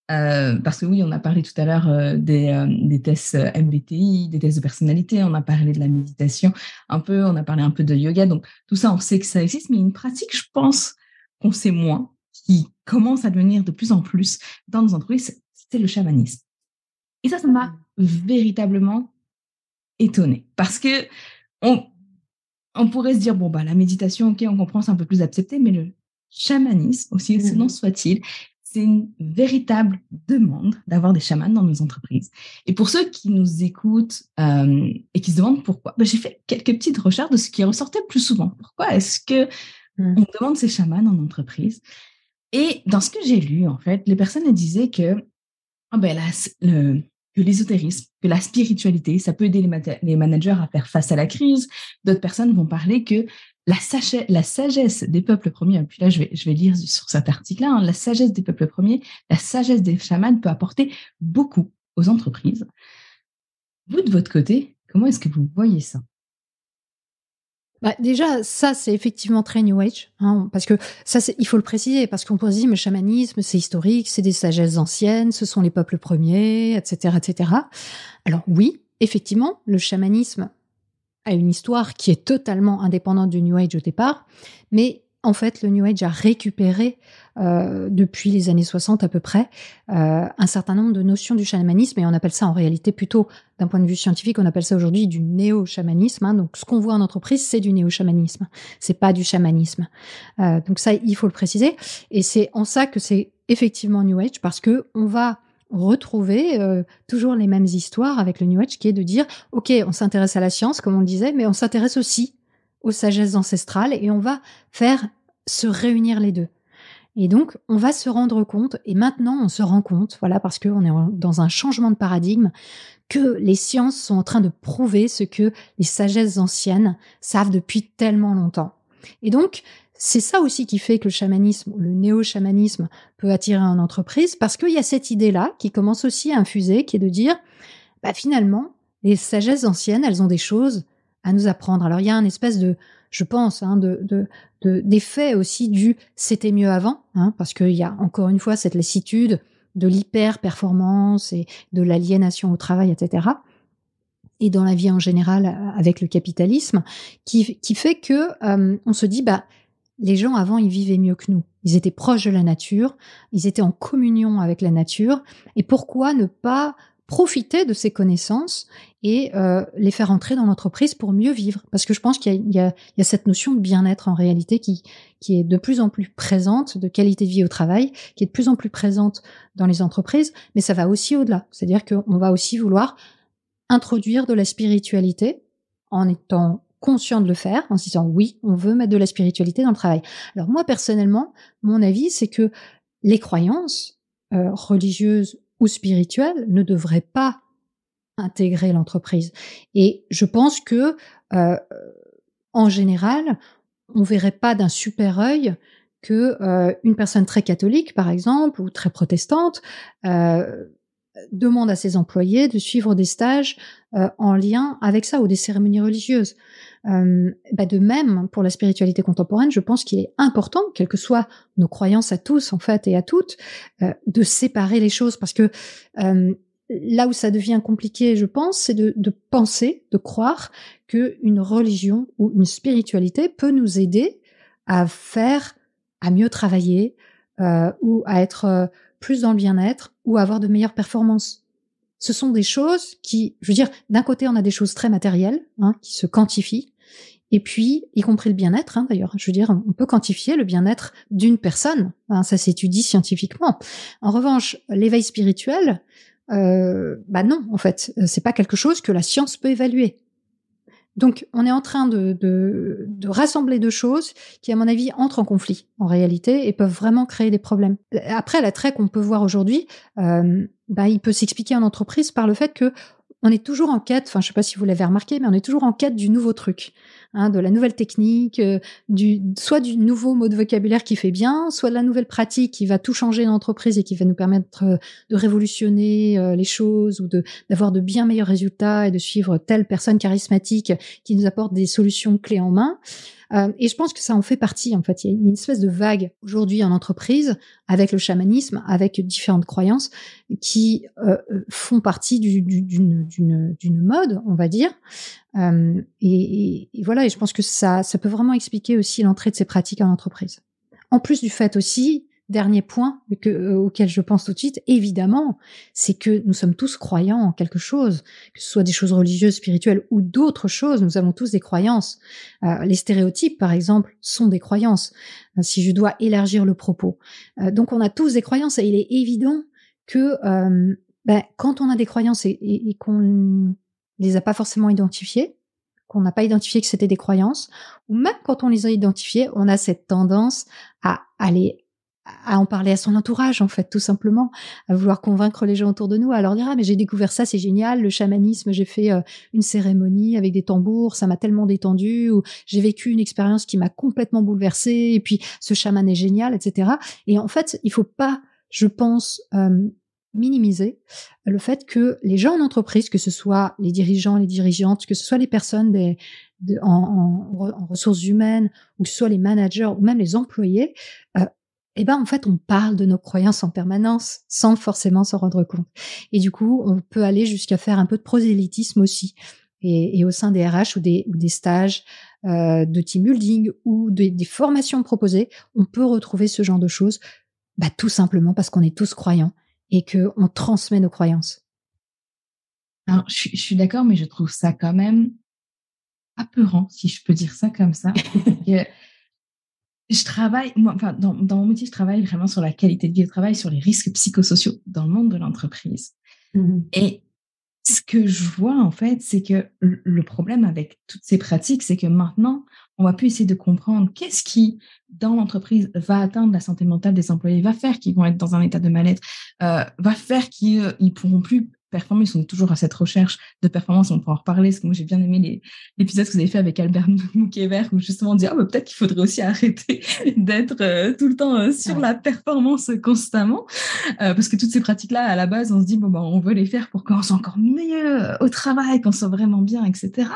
Parce que oui, on a parlé tout à l'heure des tests MBTI, des tests de personnalité, on a parlé de la méditation un peu, on a parlé un peu de yoga. Donc tout ça, on sait que ça existe, mais une pratique, je pense qu'on sait moins, qui commence à devenir de plus en plus dans nos entreprises, c'est le chamanisme. Et ça m'a véritablement étonnée. Parce que on pourrait se dire, bon, bah, la méditation, ok, on comprend, c'est un peu plus accepté, mais le chamanisme, aussi excellent soit-il, c'est une véritable demande d'avoir des chamans dans nos entreprises. Et pour ceux qui nous écoutent et qui se demandent pourquoi, bah, j'ai fait quelques petites recherches de ce qui ressortait le plus souvent. Pourquoi est-ce que on demande ces chamans en entreprise? Et dans ce que j'ai lu, en fait, les personnes disaient que que l'ésotérisme, que la spiritualité, ça peut aider les managers à faire face à la crise. D'autres personnes vont parler que la sagesse des peuples premiers, puis là je vais lire sur cet article-là, hein, la sagesse des peuples premiers, la sagesse des chamans peut apporter beaucoup aux entreprises. Vous, de votre côté, comment est-ce que vous voyez ça? Bah, déjà, ça, c'est effectivement très New Age, hein, parce que ça, il faut le préciser, parce qu'on peut se dire, mais le chamanisme, c'est historique, c'est des sagesses anciennes, ce sont les peuples premiers, etc., etc. Alors oui, effectivement, le chamanisme a une histoire qui est totalement indépendante du New Age au départ, mais en fait, le New Age a récupéré, depuis les années 60 à peu près, un certain nombre de notions du chamanisme, et on appelle ça en réalité plutôt, d'un point de vue scientifique, on appelle ça aujourd'hui du néo-chamanisme. Hein. Donc, ce qu'on voit en entreprise, c'est du néo-chamanisme, c'est pas du chamanisme. Donc ça, il faut le préciser, et c'est en ça que c'est effectivement New Age, parce que on va retrouver toujours les mêmes histoires avec le New Age, qui est de dire, ok, on s'intéresse à la science, comme on le disait, mais on s'intéresse aussi aux sagesses ancestrales, et on va faire se réunir les deux. Et donc, on va se rendre compte, et maintenant on se rend compte, voilà, parce qu'on est dans un changement de paradigme, que les sciences sont en train de prouver ce que les sagesses anciennes savent depuis tellement longtemps. Et donc, c'est ça aussi qui fait que le chamanisme, le néo-chamanisme, peut attirer en entreprise, parce qu'il y a cette idée-là qui commence aussi à infuser, qui est de dire, bah, finalement, les sagesses anciennes, elles ont des choses à nous apprendre. Alors, il y a un espèce de, je pense, hein, d'effet aussi du « c'était mieux avant hein, », parce qu'il y a encore une fois cette lassitude de l'hyper-performance et de l'aliénation au travail, etc., et dans la vie en général avec le capitalisme, qui fait que on se dit, bah, les gens avant, ils vivaient mieux que nous. Ils étaient proches de la nature, ils étaient en communion avec la nature, et pourquoi ne pas profiter de ces connaissances et les faire entrer dans l'entreprise pour mieux vivre? Parce que je pense qu'il y a cette notion de bien-être en réalité qui est de plus en plus présente, de qualité de vie au travail, qui est de plus en plus présente dans les entreprises, mais ça va aussi au-delà. C'est-à-dire qu'on va aussi vouloir introduire de la spiritualité en étant conscient de le faire, en se disant oui, on veut mettre de la spiritualité dans le travail. Alors moi, personnellement, mon avis, c'est que les croyances religieuses ou spirituelles ne devraient pas intégrer l'entreprise. Et je pense que, en général, on verrait pas d'un super œil que une personne très catholique, par exemple, ou très protestante, demande à ses employés de suivre des stages en lien avec ça, ou des cérémonies religieuses. De même, pour la spiritualité contemporaine, je pense qu'il est important, quelles que soient nos croyances à tous, en fait, et à toutes, de séparer les choses, parce que là où ça devient compliqué, je pense, c'est de penser, de croire qu'une religion ou une spiritualité peut nous aider à mieux travailler, ou à être plus dans le bien-être, ou à avoir de meilleures performances. Ce sont des choses qui, je veux dire, d'un côté, on a des choses très matérielles, hein, qui se quantifient, et puis, y compris le bien-être, hein, d'ailleurs, je veux dire, on peut quantifier le bien-être d'une personne, hein, ça s'étudie scientifiquement. En revanche, l'éveil spirituel, non, en fait, c'est pas quelque chose que la science peut évaluer. Donc, on est en train de rassembler deux choses qui, à mon avis, entrent en conflit, en réalité, et peuvent vraiment créer des problèmes. Après, l'attrait qu'on peut voir aujourd'hui, il peut s'expliquer en entreprise par le fait que on est toujours en quête, enfin, je sais pas si vous l'avez remarqué, mais on est toujours en quête du nouveau truc, de la nouvelle technique, soit du nouveau mot de vocabulaire qui fait bien, soit de la nouvelle pratique qui va tout changer dans l'entreprise et qui va nous permettre de révolutionner les choses ou d'avoir de bien meilleurs résultats et de suivre telle personne charismatique qui nous apporte des solutions clés en main. Et je pense que ça en fait partie, en fait. Il y a une espèce de vague aujourd'hui en entreprise avec le chamanisme, avec différentes croyances qui font partie d'une mode, on va dire. Et voilà, et je pense que ça peut vraiment expliquer aussi l'entrée de ces pratiques en entreprise. En plus du fait aussi, dernier point auquel je pense tout de suite, évidemment, c'est que nous sommes tous croyants en quelque chose, que ce soit des choses religieuses, spirituelles ou d'autres choses, nous avons tous des croyances. Les stéréotypes, par exemple, sont des croyances, si je dois élargir le propos. Donc on a tous des croyances et il est évident que quand on a des croyances et qu'on les a pas forcément identifiées, qu'on n'a pas identifié que c'était des croyances, ou même quand on les a identifiées, on a cette tendance à en parler à son entourage, en fait, tout simplement, à vouloir convaincre les gens autour de nous, à leur dire « Ah, mais j'ai découvert ça, c'est génial, le chamanisme, j'ai fait une cérémonie avec des tambours, ça m'a tellement détendu, ou j'ai vécu une expérience qui m'a complètement bouleversée, et puis ce chaman est génial, etc. » Et en fait, il faut pas, je pense, minimiser le fait que les gens en entreprise, que ce soit les dirigeants, les dirigeantes, que ce soit les personnes en ressources humaines, ou que ce soit les managers, ou même les employés, en fait, on parle de nos croyances en permanence sans forcément s'en rendre compte. Et du coup, on peut aller jusqu'à faire un peu de prosélytisme aussi. Et au sein des RH ou des stages de team building ou des formations proposées, on peut retrouver ce genre de choses, tout simplement parce qu'on est tous croyants et qu'on transmet nos croyances. Alors, je suis d'accord, mais je trouve ça quand même apeurant, si je peux dire ça comme ça. Je travaille, dans mon métier, je travaille vraiment sur la qualité de vie au travail, sur les risques psychosociaux dans le monde de l'entreprise. Et ce que je vois, en fait, c'est que le problème avec toutes ces pratiques, c'est que maintenant, on va plus essayer de comprendre qu'est-ce qui, dans l'entreprise, va atteindre la santé mentale des employés, va faire qu'ils vont être dans un état de mal-être, va faire qu'ils pourront plus performer. Ils sont toujours à cette recherche de performance. On pourra en reparler, parce que moi, j'ai bien aimé l'épisode que vous avez fait avec Albert Mouquet-Vert, où justement on dit peut-être qu'il faudrait aussi arrêter d'être tout le temps sur la performance constamment, parce que toutes ces pratiques-là, à la base, on se dit on veut les faire pour qu'on soit encore mieux au travail, qu'on soit vraiment bien, etc.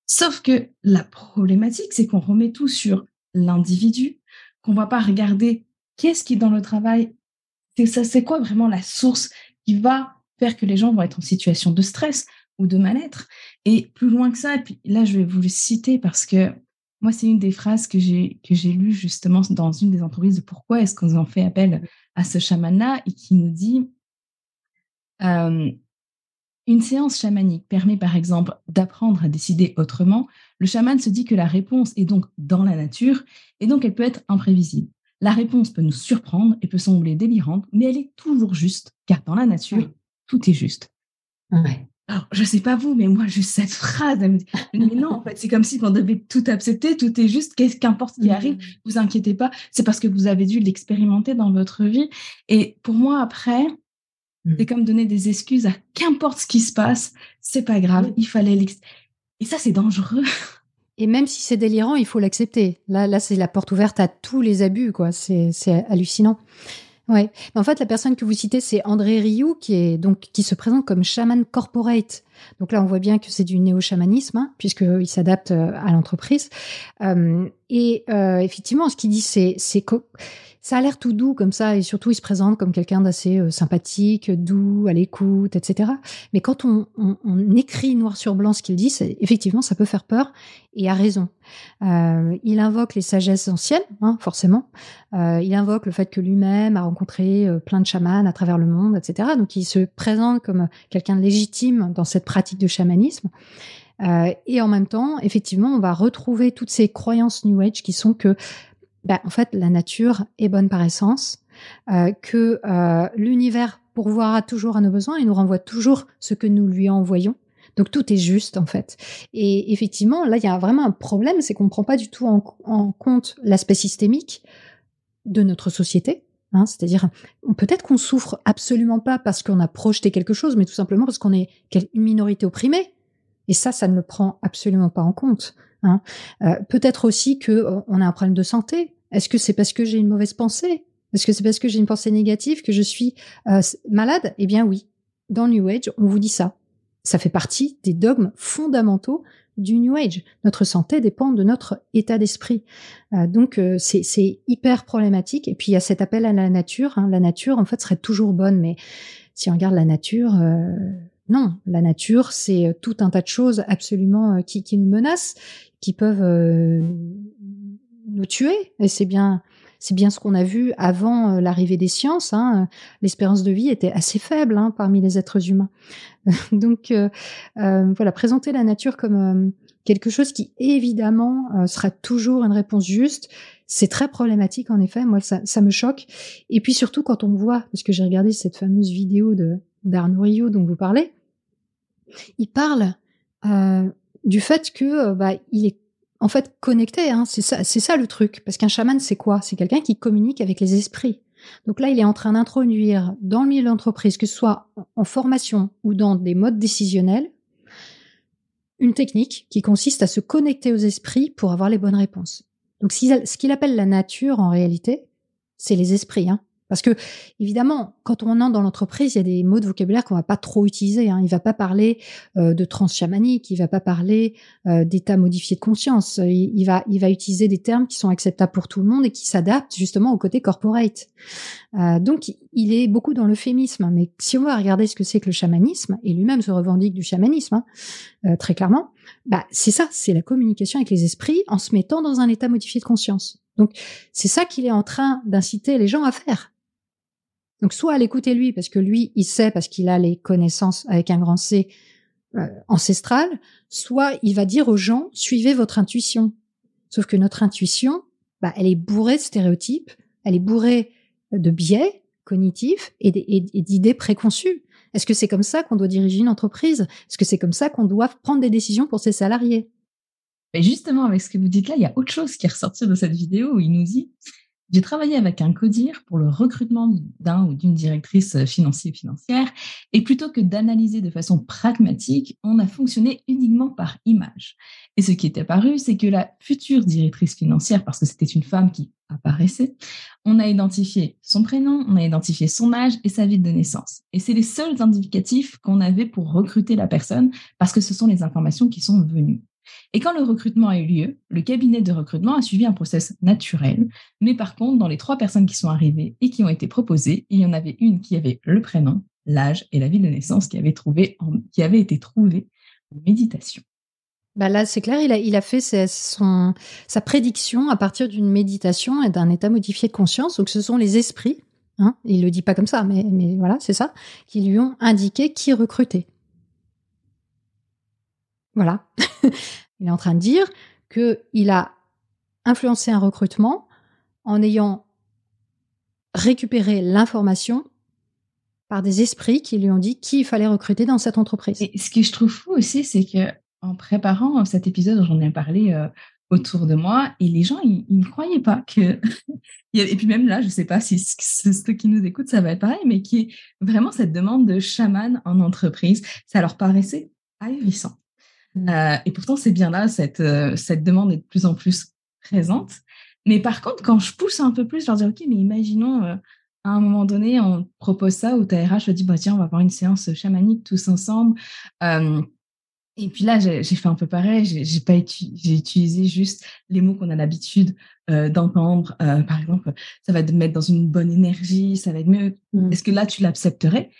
Sauf que la problématique, c'est qu'on remet tout sur l'individu, qu'on ne va pas regarder qu'est-ce qui, dans le travail, c'est quoi vraiment la source qui va faire que les gens vont être en situation de stress ou de mal-être. Et plus loin que ça, et puis là, je vais vous le citer parce que moi, c'est une des phrases que j'ai lues justement dans une des entreprises de pourquoi est-ce qu'on en fait appel à ce chaman-là, et qui nous dit une séance chamanique permet par exemple d'apprendre à décider autrement. Le chaman se dit que la réponse est donc dans la nature et donc elle peut être imprévisible. La réponse peut nous surprendre et peut sembler délirante, mais elle est toujours juste, car dans la nature, tout est juste. Ouais. Alors, je sais pas vous, mais moi, juste cette phrase, elle me dit, mais non, en fait, c'est comme si on devait tout accepter, tout est juste, qu'importe ce qui arrive, vous inquiétez pas, c'est parce que vous avez dû l'expérimenter dans votre vie. Et pour moi, après, c'est comme donner des excuses à qu'importe ce qui se passe, c'est pas grave, il fallait et ça, c'est dangereux. Et même si c'est délirant, il faut l'accepter. Là, c'est la porte ouverte à tous les abus, quoi. C'est hallucinant. Ouais. En fait, la personne que vous citez, c'est André Rioux, qui se présente comme chaman corporate. Donc là, on voit bien que c'est du néo-chamanisme, puisqu'il s'adapte à l'entreprise. Effectivement, ce qu'il dit, c'est que ça a l'air tout doux comme ça, et surtout, il se présente comme quelqu'un d'assez sympathique, doux, à l'écoute, etc. Mais quand on écrit noir sur blanc ce qu'il dit, effectivement, ça peut faire peur, et a raison. Il invoque les sagesses anciennes, forcément. Il invoque le fait que lui-même a rencontré plein de chamans à travers le monde, etc. Donc, il se présente comme quelqu'un de légitime dans cette pratique de chamanisme. Et en même temps, effectivement, on va retrouver toutes ces croyances New Age qui sont que, en fait, la nature est bonne par essence, que l'univers pourvoira toujours à nos besoins et nous renvoie toujours ce que nous lui envoyons. Donc tout est juste en fait. Et effectivement, là, il y a vraiment un problème, c'est qu'on ne prend pas du tout en compte l'aspect systémique de notre société. C'est-à-dire, peut-être qu'on souffre absolument pas parce qu'on a projeté quelque chose, mais tout simplement parce qu'on est une minorité opprimée. Et ça ne le prend absolument pas en compte. Peut-être aussi qu'on a un problème de santé. Est-ce que c'est parce que j'ai une mauvaise pensée? Est-ce que c'est parce que j'ai une pensée négative que je suis malade? Eh bien oui, dans le New Age, on vous dit ça. Ça fait partie des dogmes fondamentaux du New Age. Notre santé dépend de notre état d'esprit. Donc, c'est hyper problématique. Et puis, il y a cet appel à la nature. La nature, en fait, serait toujours bonne. Mais si on regarde la nature, non. La nature, c'est tout un tas de choses absolument qui nous menacent, qui peuvent nous tuer. Et c'est bien ce qu'on a vu avant l'arrivée des sciences. L'espérance de vie était assez faible parmi les êtres humains. Donc voilà, présenter la nature comme quelque chose qui évidemment sera toujours une réponse juste, c'est très problématique en effet. Moi, ça me choque. Et puis surtout quand on voit, parce que j'ai regardé cette fameuse vidéo d'Arnaud Rioux dont vous parlez, il parle du fait que il est en fait connecté. C'est ça le truc. Parce qu'un chaman, c'est quoi? C'est quelqu'un qui communique avec les esprits. Donc là, il est en train d'introduire dans le milieu de l'entreprise, que ce soit en formation ou dans des modes décisionnels, une technique qui consiste à se connecter aux esprits pour avoir les bonnes réponses. Donc ce qu'il appelle la nature, en réalité, c'est les esprits. Parce que, évidemment, quand on entre dans l'entreprise, il y a des mots de vocabulaire qu'on va pas trop utiliser. Il ne va pas parler de transe chamanique, il va pas parler d'état modifié de conscience. Il va utiliser des termes qui sont acceptables pour tout le monde et qui s'adaptent justement au côté corporate. Donc, il est beaucoup dans l'euphémisme. Mais si on va regarder ce que c'est que le chamanisme, et lui-même se revendique du chamanisme, très clairement, c'est ça, c'est la communication avec les esprits en se mettant dans un état modifié de conscience. Donc, c'est ça qu'il est en train d'inciter les gens à faire. Donc, soit à l'écouter lui, parce que lui, il sait, parce qu'il a les connaissances avec un grand C ancestrales, soit il va dire aux gens, suivez votre intuition. Sauf que notre intuition, elle est bourrée de stéréotypes, elle est bourrée de biais cognitifs et d'idées préconçues. Est-ce que c'est comme ça qu'on doit diriger une entreprise? Est-ce que c'est comme ça qu'on doit prendre des décisions pour ses salariés? Et justement, avec ce que vous dites là, il y a autre chose qui est ressorti de cette vidéo où il nous dit: j'ai travaillé avec un codir pour le recrutement d'un ou d'une directrice financière, et plutôt que d'analyser de façon pragmatique, on a fonctionné uniquement par image. Et ce qui est apparu, c'est que la future directrice financière, parce que c'était une femme qui apparaissait, on a identifié son prénom, on a identifié son âge et sa ville de naissance. Et c'est les seuls indicatifs qu'on avait pour recruter la personne, parce que ce sont les informations qui sont venues. Et quand le recrutement a eu lieu, le cabinet de recrutement a suivi un process naturel. Mais par contre, dans les 3 personnes qui sont arrivées et qui ont été proposées, il y en avait une qui avait le prénom, l'âge et la ville de naissance qui avait été trouvée en méditation. Là, c'est clair, il a fait sa prédiction à partir d'une méditation et d'un état modifié de conscience. Donc, ce sont les esprits, il le dit pas comme ça, mais voilà, c'est ça, qui lui ont indiqué qui recruter. Voilà. Il est en train de dire qu'il a influencé un recrutement en ayant récupéré l'information par des esprits qui lui ont dit qui il fallait recruter dans cette entreprise. Et ce que je trouve fou aussi, c'est qu'en préparant cet épisode, j'en ai parlé autour de moi et les gens, ils ne croyaient pas que... Et puis même là, je ne sais pas si ceux qui nous écoutent, ça va être pareil, mais qui est vraiment cette demande de chaman en entreprise, ça leur paraissait ahurissant. Et pourtant, c'est bien là, cette demande est de plus en plus présente. Mais par contre, quand je pousse un peu plus, je leur dis, OK, mais imaginons, à un moment donné, on propose ça, ou ta RH dit, tiens, on va avoir une séance chamanique tous ensemble. Et puis là, j'ai fait un peu pareil. J'ai utilisé juste les mots qu'on a l'habitude d'entendre. Par exemple, ça va te mettre dans une bonne énergie, ça va être mieux. Est-ce que là, tu l'accepterais?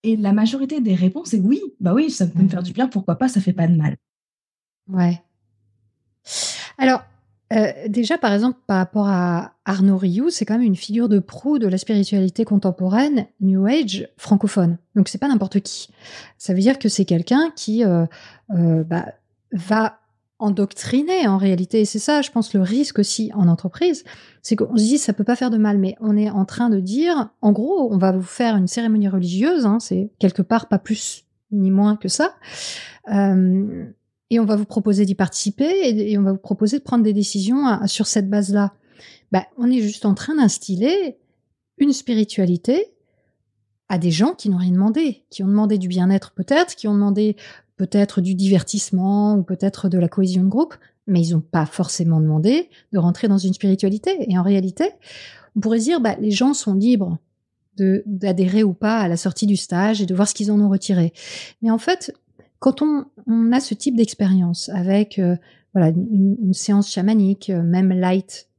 Et la majorité des réponses est oui. Oui, ça peut me faire du bien, pourquoi pas, ça fait pas de mal. Ouais. Alors, déjà, par exemple, par rapport à Arnaud Rioux, c'est quand même une figure de proue de la spiritualité contemporaine, New Age, francophone. Donc, c'est pas n'importe qui. Ça veut dire que c'est quelqu'un qui va endoctriner, en réalité. Et c'est ça, je pense, le risque aussi en entreprise. C'est qu'on se dit, ça peut pas faire de mal, mais on est en train de dire, en gros, on va vous faire une cérémonie religieuse, c'est quelque part pas plus ni moins que ça. Et on va vous proposer d'y participer et on va vous proposer de prendre des décisions sur cette base-là. On est juste en train d'instiller une spiritualité à des gens qui n'ont rien demandé, qui ont demandé du bien-être peut-être, qui ont demandé peut-être du divertissement ou peut-être de la cohésion de groupe, mais ils n'ont pas forcément demandé de rentrer dans une spiritualité. Et en réalité, on pourrait dire, les gens sont libres d'adhérer ou pas à la sortie du stage et de voir ce qu'ils en ont retiré. Mais en fait, quand on a ce type d'expérience avec une séance chamanique, même light,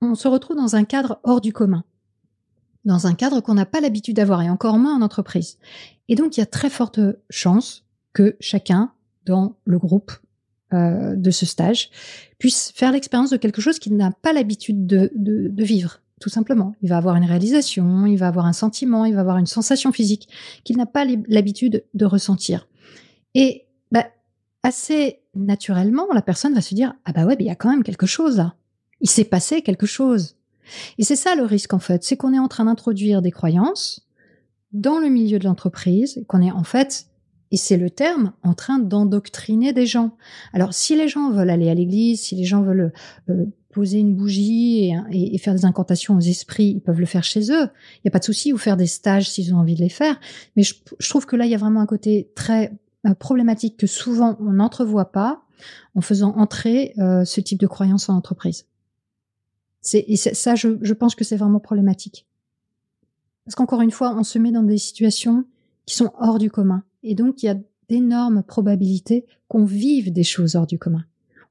on se retrouve dans un cadre hors du commun, dans un cadre qu'on n'a pas l'habitude d'avoir, et encore moins en entreprise. Et donc, il y a très forte chance que chacun, dans le groupe de ce stage, puisse faire l'expérience de quelque chose qu'il n'a pas l'habitude de vivre, tout simplement. Il va avoir une réalisation, il va avoir un sentiment, il va avoir une sensation physique qu'il n'a pas l'habitude de ressentir. Et assez naturellement, la personne va se dire « Ah bah ouais, il y a quand même quelque chose là. Il s'est passé quelque chose. » Et c'est ça le risque en fait, c'est qu'on est en train d'introduire des croyances dans le milieu de l'entreprise, qu'on est en fait, et c'est le terme, en train d'endoctriner des gens. Alors si les gens veulent aller à l'église, si les gens veulent poser une bougie et faire des incantations aux esprits, ils peuvent le faire chez eux. Il n'y a pas de souci, ou faire des stages s'ils ont envie de les faire. Mais je trouve que là, il y a vraiment un côté très problématique que souvent on n'entrevoit pas en faisant entrer ce type de croyances en entreprise. Ça, je pense que c'est vraiment problématique. Parce qu'encore une fois, on se met dans des situations qui sont hors du commun. Et donc, il y a d'énormes probabilités qu'on vive des choses hors du commun.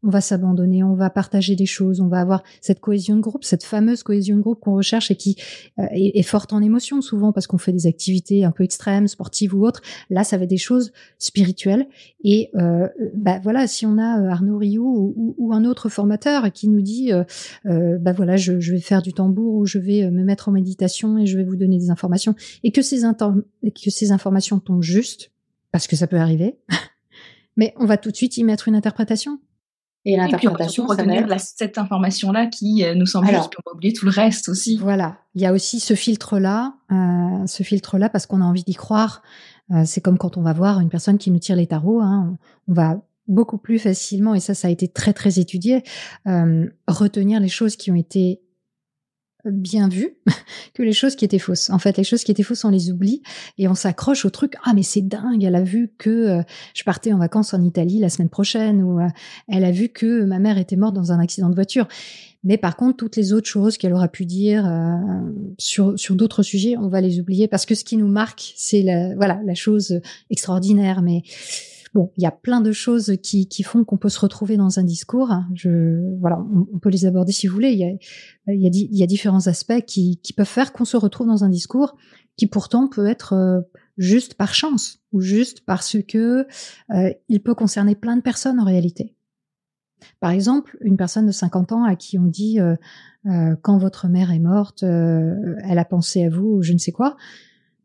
On va s'abandonner, on va partager des choses, on va avoir cette cohésion de groupe, cette fameuse cohésion de groupe qu'on recherche et qui est forte en émotions souvent parce qu'on fait des activités un peu extrêmes, sportives ou autres. Là, ça va être des choses spirituelles. Et voilà, si on a Arnaud Rioux ou un autre formateur qui nous dit je vais faire du tambour ou je vais me mettre en méditation et je vais vous donner des informations, et que ces informations tombent juste, parce que ça peut arriver, mais on va tout de suite y mettre une interprétation. Et l'interprétation, ça va être cette information-là qui nous semble juste, on va oublier tout le reste aussi. Voilà, il y a aussi ce filtre-là, parce qu'on a envie d'y croire. C'est comme quand on va voir une personne qui nous tire les tarots, on va beaucoup plus facilement, et ça a été très très étudié, retenir les choses qui ont été bien vues que les choses qui étaient fausses. En fait, les choses qui étaient fausses, on les oublie et on s'accroche au truc. Ah, mais c'est dingue, elle a vu que je partais en vacances en Italie la semaine prochaine, ou elle a vu que ma mère était morte dans un accident de voiture. Mais par contre, toutes les autres choses qu'elle aura pu dire sur d'autres sujets, on va les oublier, parce que ce qui nous marque, c'est la chose extraordinaire. Mais bon, il y a plein de choses qui font qu'on peut se retrouver dans un discours. On peut les aborder si vous voulez. Il y a différents aspects qui peuvent faire qu'on se retrouve dans un discours qui pourtant peut être juste par chance, ou juste parce que il peut concerner plein de personnes en réalité. Par exemple, une personne de 50 ans à qui on dit quand votre mère est morte, elle a pensé à vous, ou je ne sais quoi.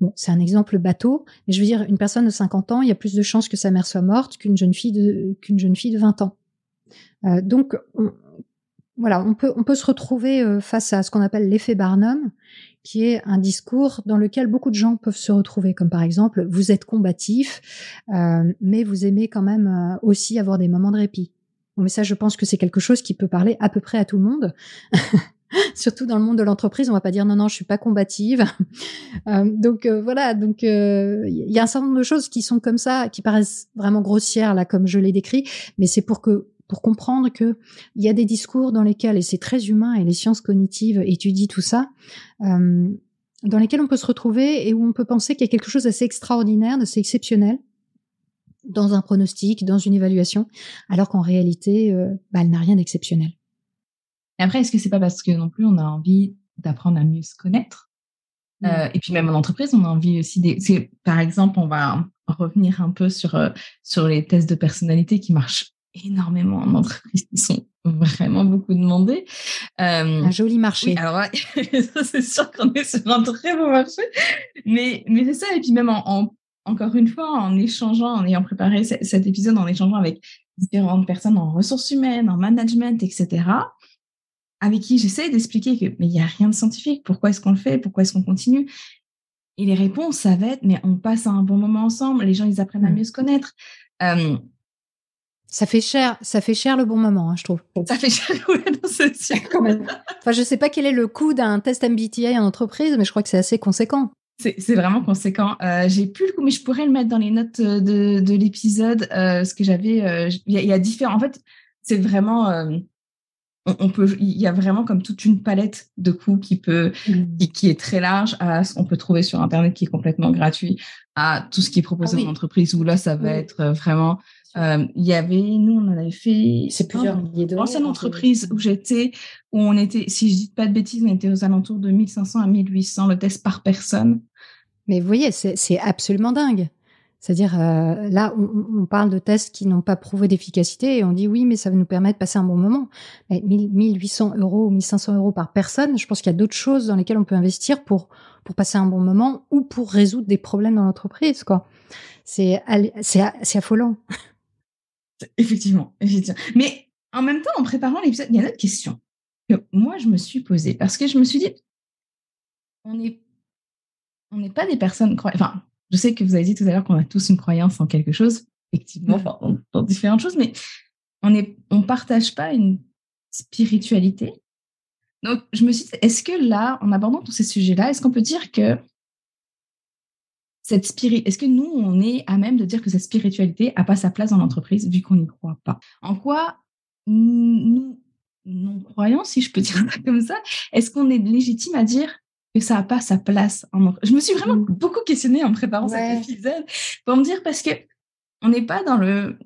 Bon, c'est un exemple bateau, mais je veux dire, une personne de 50 ans, il y a plus de chances que sa mère soit morte qu'une jeune fille de 20 ans. Donc, on peut se retrouver face à ce qu'on appelle l'effet Barnum, qui est un discours dans lequel beaucoup de gens peuvent se retrouver, comme par exemple, vous êtes combatif, mais vous aimez quand même aussi avoir des moments de répit. Bon, mais ça, je pense que c'est quelque chose qui peut parler à peu près à tout le monde. Surtout dans le monde de l'entreprise, on va pas dire non, je suis pas combative. Donc il y a un certain nombre de choses qui sont comme ça, qui paraissent vraiment grossières là, comme je l'ai décrit, mais c'est pour comprendre que il y a des discours dans lesquels, et c'est très humain, et les sciences cognitives étudient tout ça, dans lesquels on peut se retrouver et où on peut penser qu'il y a quelque chose d'assez extraordinaire, d'assez exceptionnel dans un pronostic, dans une évaluation, alors qu'en réalité, elle n'a rien d'exceptionnel. Et après, est-ce que c'est pas parce que non plus on a envie d'apprendre à mieux se connaître, et puis même en entreprise, on a envie aussi par exemple, on va revenir un peu sur les tests de personnalité qui marchent énormément en entreprise, qui sont vraiment beaucoup demandés. Un joli marché. Oui, alors ça, c'est sûr qu'on est sur un très beau marché. Mais c'est ça, et puis même encore une fois, en échangeant, en ayant préparé cet épisode, en échangeant avec différentes personnes en ressources humaines, en management, etc., avec qui j'essaie d'expliquer mais il n'y a rien de scientifique. Pourquoi est-ce qu'on le fait? Pourquoi est-ce qu'on continue? Et les réponses, ça va être, mais on passe un bon moment ensemble, les gens, ils apprennent à mieux se connaître. Ça fait cher le bon moment, hein, je trouve. Ça fait cher, oui, non, c'est sûr. Quand même. Enfin, je sais pas quel est le coût d'un test MBTI en entreprise, mais je crois que c'est assez conséquent. C'est vraiment conséquent. J'ai plus le coup, mais je pourrais le mettre dans les notes de l'épisode. Ce que j'avais, il y a différents. En fait, c'est vraiment, on peut, il y a vraiment comme toute une palette de coûts qui est très large à ce qu'on peut trouver sur Internet, qui est complètement gratuit, à tout ce qui est proposé en entreprise, où là, ça va être vraiment. Il y avait, nous, on en avait fait. C'est plusieurs milliers d'euros. L'ancienne entreprise où j'étais, où on était, si je dis pas de bêtises, on était aux alentours de 1500 à 1800 le test par personne. Mais vous voyez, c'est absolument dingue. C'est-à-dire, là, on parle de tests qui n'ont pas prouvé d'efficacité et on dit oui, mais ça va nous permettre de passer un bon moment. Mais 1800 euros ou 1500 euros par personne, je pense qu'il y a d'autres choses dans lesquelles on peut investir pour passer un bon moment ou pour résoudre des problèmes dans l'entreprise, quoi. C'est affolant. Effectivement. Mais en même temps, en préparant l'épisode, il y a une autre question que moi, je me suis posée parce que je me suis dit, on n'est pas des personnes croyantes. Enfin, je sais que vous avez dit tout à l'heure qu'on a tous une croyance en quelque chose, effectivement, dans différentes choses, mais on partage pas une spiritualité. Donc, je me suis dit, est-ce que là, en abordant tous ces sujets-là, est-ce qu'on peut dire que est-ce que nous, on est à même de dire que cette spiritualité n'a pas sa place dans l'entreprise vu qu'on n'y croit pas? En quoi, nous, non-croyants, si je peux dire ça comme ça, est-ce qu'on est légitime à dire que ça n'a pas sa place en entreprise? Je me suis vraiment beaucoup questionnée en préparant cet épisode pour me dire, parce que on n'est pas dans le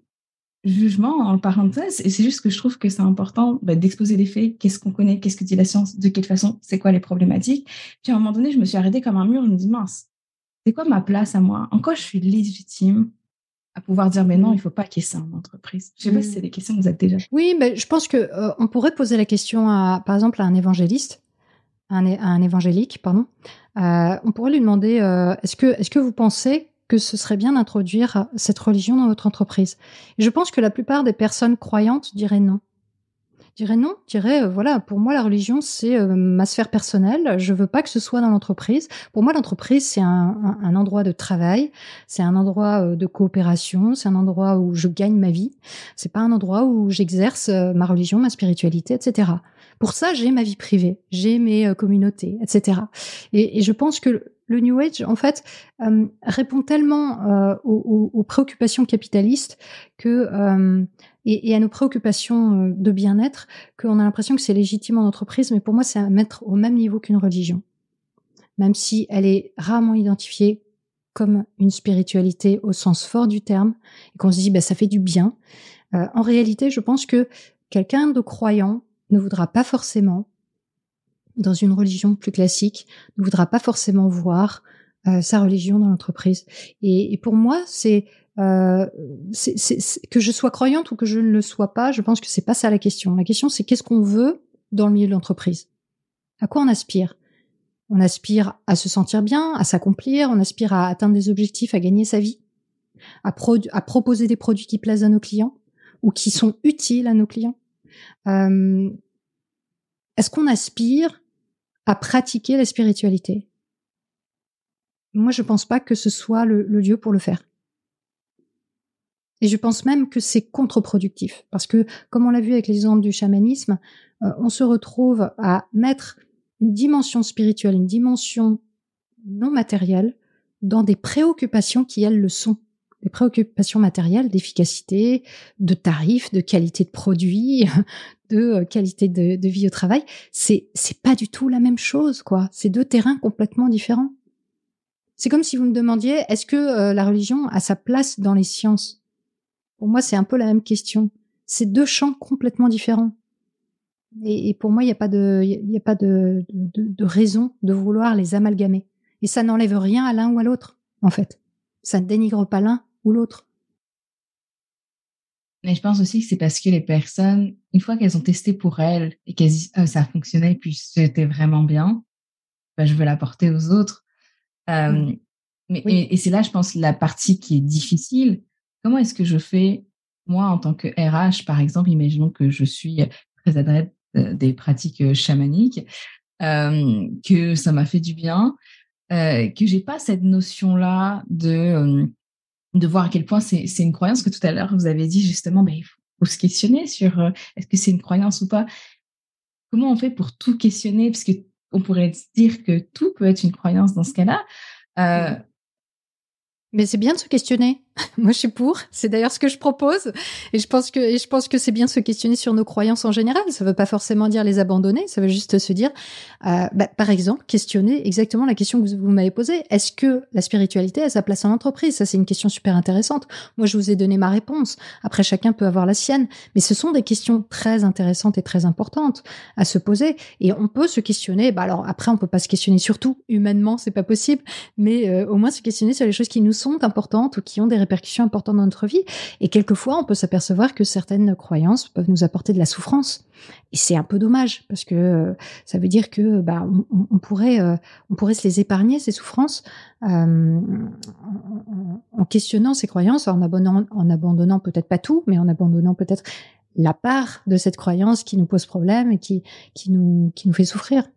jugement en parenthèse, et c'est juste que je trouve que c'est important d'exposer les faits, qu'est-ce qu'on connaît, qu'est-ce que dit la science, de quelle façon, c'est quoi les problématiques. Puis à un moment donné, je me suis arrêtée comme un mur, je me dis, mince, c'est quoi ma place à moi? En quoi je suis légitime à pouvoir dire, mais non, il ne faut pas qu'il y ait ça en entreprise? Je ne sais pas si c'est des questions que vous avez déjà. Oui, mais je pense que on pourrait poser la question par exemple, à un évangéliste, à un évangélique, pardon. On pourrait lui demander, est-ce que vous pensez que ce serait bien d'introduire cette religion dans votre entreprise? Et je pense que la plupart des personnes croyantes diraient non. Voilà, pour moi, la religion, c'est ma sphère personnelle. Je veux pas que ce soit dans l'entreprise. Pour moi, l'entreprise, c'est un endroit de travail, c'est un endroit de coopération, c'est un endroit où je gagne ma vie. C'est pas un endroit où j'exerce ma religion, ma spiritualité, etc. Pour ça, j'ai ma vie privée, j'ai mes communautés, etc. Et je pense que le New Age, en fait, répond tellement aux préoccupations capitalistes que et à nos préoccupations de bien-être, qu'on a l'impression que c'est légitime en entreprise, mais pour moi, c'est à mettre au même niveau qu'une religion. Même si elle est rarement identifiée comme une spiritualité au sens fort du terme, et qu'on se dit, ça fait du bien. En réalité, je pense que quelqu'un de croyant ne voudra pas forcément, dans une religion plus classique, ne voudra pas forcément voir sa religion dans l'entreprise. Et pour moi, c'est que je sois croyante ou que je ne le sois pas, je pense que c'est pas ça la question. La question, c'est qu'est-ce qu'on veut dans le milieu de l'entreprise? À quoi on aspire? On aspire à se sentir bien, à s'accomplir, on aspire à atteindre des objectifs, à gagner sa vie, à proposer des produits qui plaisent à nos clients ou qui sont utiles à nos clients. Est-ce qu'on aspire à pratiquer la spiritualité? Moi, je pense pas que ce soit le lieu pour le faire. Et je pense même que c'est contre-productif. Parce que, comme on l'a vu avec l'exemple du chamanisme, on se retrouve à mettre une dimension spirituelle, une dimension non matérielle, dans des préoccupations qui, elles, le sont. Des préoccupations matérielles, d'efficacité, de tarifs, de qualité de produit, de qualité de vie au travail. C'est pas du tout la même chose, quoi. C'est deux terrains complètement différents. C'est comme si vous me demandiez, est-ce que la religion a sa place dans les sciences? Pour moi, c'est un peu la même question. C'est deux champs complètement différents. Et pour moi, il n'y a pas de raison de vouloir les amalgamer. Et ça n'enlève rien à l'un ou à l'autre, en fait. Ça ne dénigre pas l'un ou l'autre. Mais je pense aussi que c'est parce que les personnes, une fois qu'elles ont testé pour elles et qu'elles disent ça fonctionnait puis c'était vraiment bien, je veux l'apporter aux autres. Et c'est là, je pense, la partie qui est difficile. Comment est-ce que je fais, moi, en tant que RH, par exemple, imaginons que je suis très adepte des pratiques chamaniques, que ça m'a fait du bien. que j'ai pas cette notion-là de voir à quel point c'est une croyance, que tout à l'heure vous avez dit justement, il faut se questionner sur est-ce que c'est une croyance ou pas. Comment on fait pour tout questionner, parce que on pourrait se dire que tout peut être une croyance dans ce cas-là. Mais c'est bien de se questionner. Moi, je suis pour. C'est d'ailleurs ce que je propose. Et je pense que c'est bien de se questionner sur nos croyances en général. Ça veut pas forcément dire les abandonner. Ça veut juste se dire, par exemple, questionner exactement la question que vous m'avez posée. Est-ce que la spiritualité a sa place en entreprise? Ça, c'est une question super intéressante. Moi, je vous ai donné ma réponse. Après, chacun peut avoir la sienne. Mais ce sont des questions très intéressantes et très importantes à se poser. Et on peut se questionner. Alors après, on peut pas se questionner sur tout. Humainement, c'est pas possible. Mais au moins se questionner sur les choses qui nous sont importantes ou qui ont des répercussions importantes dans notre vie. Et quelquefois, on peut s'apercevoir que certaines croyances peuvent nous apporter de la souffrance. Et c'est un peu dommage parce que ça veut dire que on pourrait se les épargner, ces souffrances, en questionnant ces croyances, en abandonnant peut-être pas tout, mais en abandonnant peut-être la part de cette croyance qui nous pose problème et qui nous fait souffrir.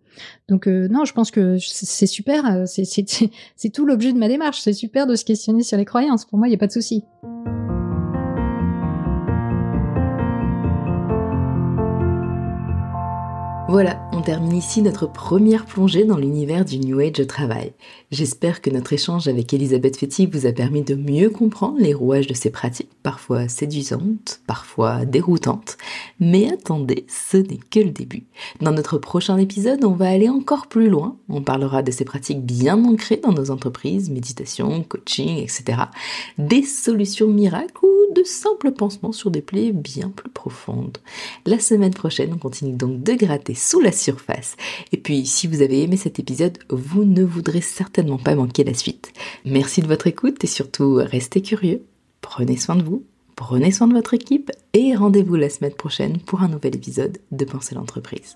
Donc non, je pense que c'est super, c'est tout l'objet de ma démarche. C'est super de se questionner sur les croyances. Pour moi, il n'y a pas de souci. Voilà, on termine ici notre première plongée dans l'univers du New Age au travail. J'espère que notre échange avec Elisabeth Fettig vous a permis de mieux comprendre les rouages de ces pratiques, parfois séduisantes, parfois déroutantes. Mais attendez, ce n'est que le début. Dans notre prochain épisode, on va aller encore plus loin. On parlera de ces pratiques bien ancrées dans nos entreprises, méditation, coaching, etc. Des solutions miracles ou de simples pansements sur des plaies bien plus profondes. La semaine prochaine, on continue donc de gratter sous la surface. Et puis, si vous avez aimé cet épisode, vous ne voudrez certainement pas manquer la suite. Merci de votre écoute et surtout, restez curieux. Prenez soin de vous, prenez soin de votre équipe et rendez-vous la semaine prochaine pour un nouvel épisode de Penser l'entreprise.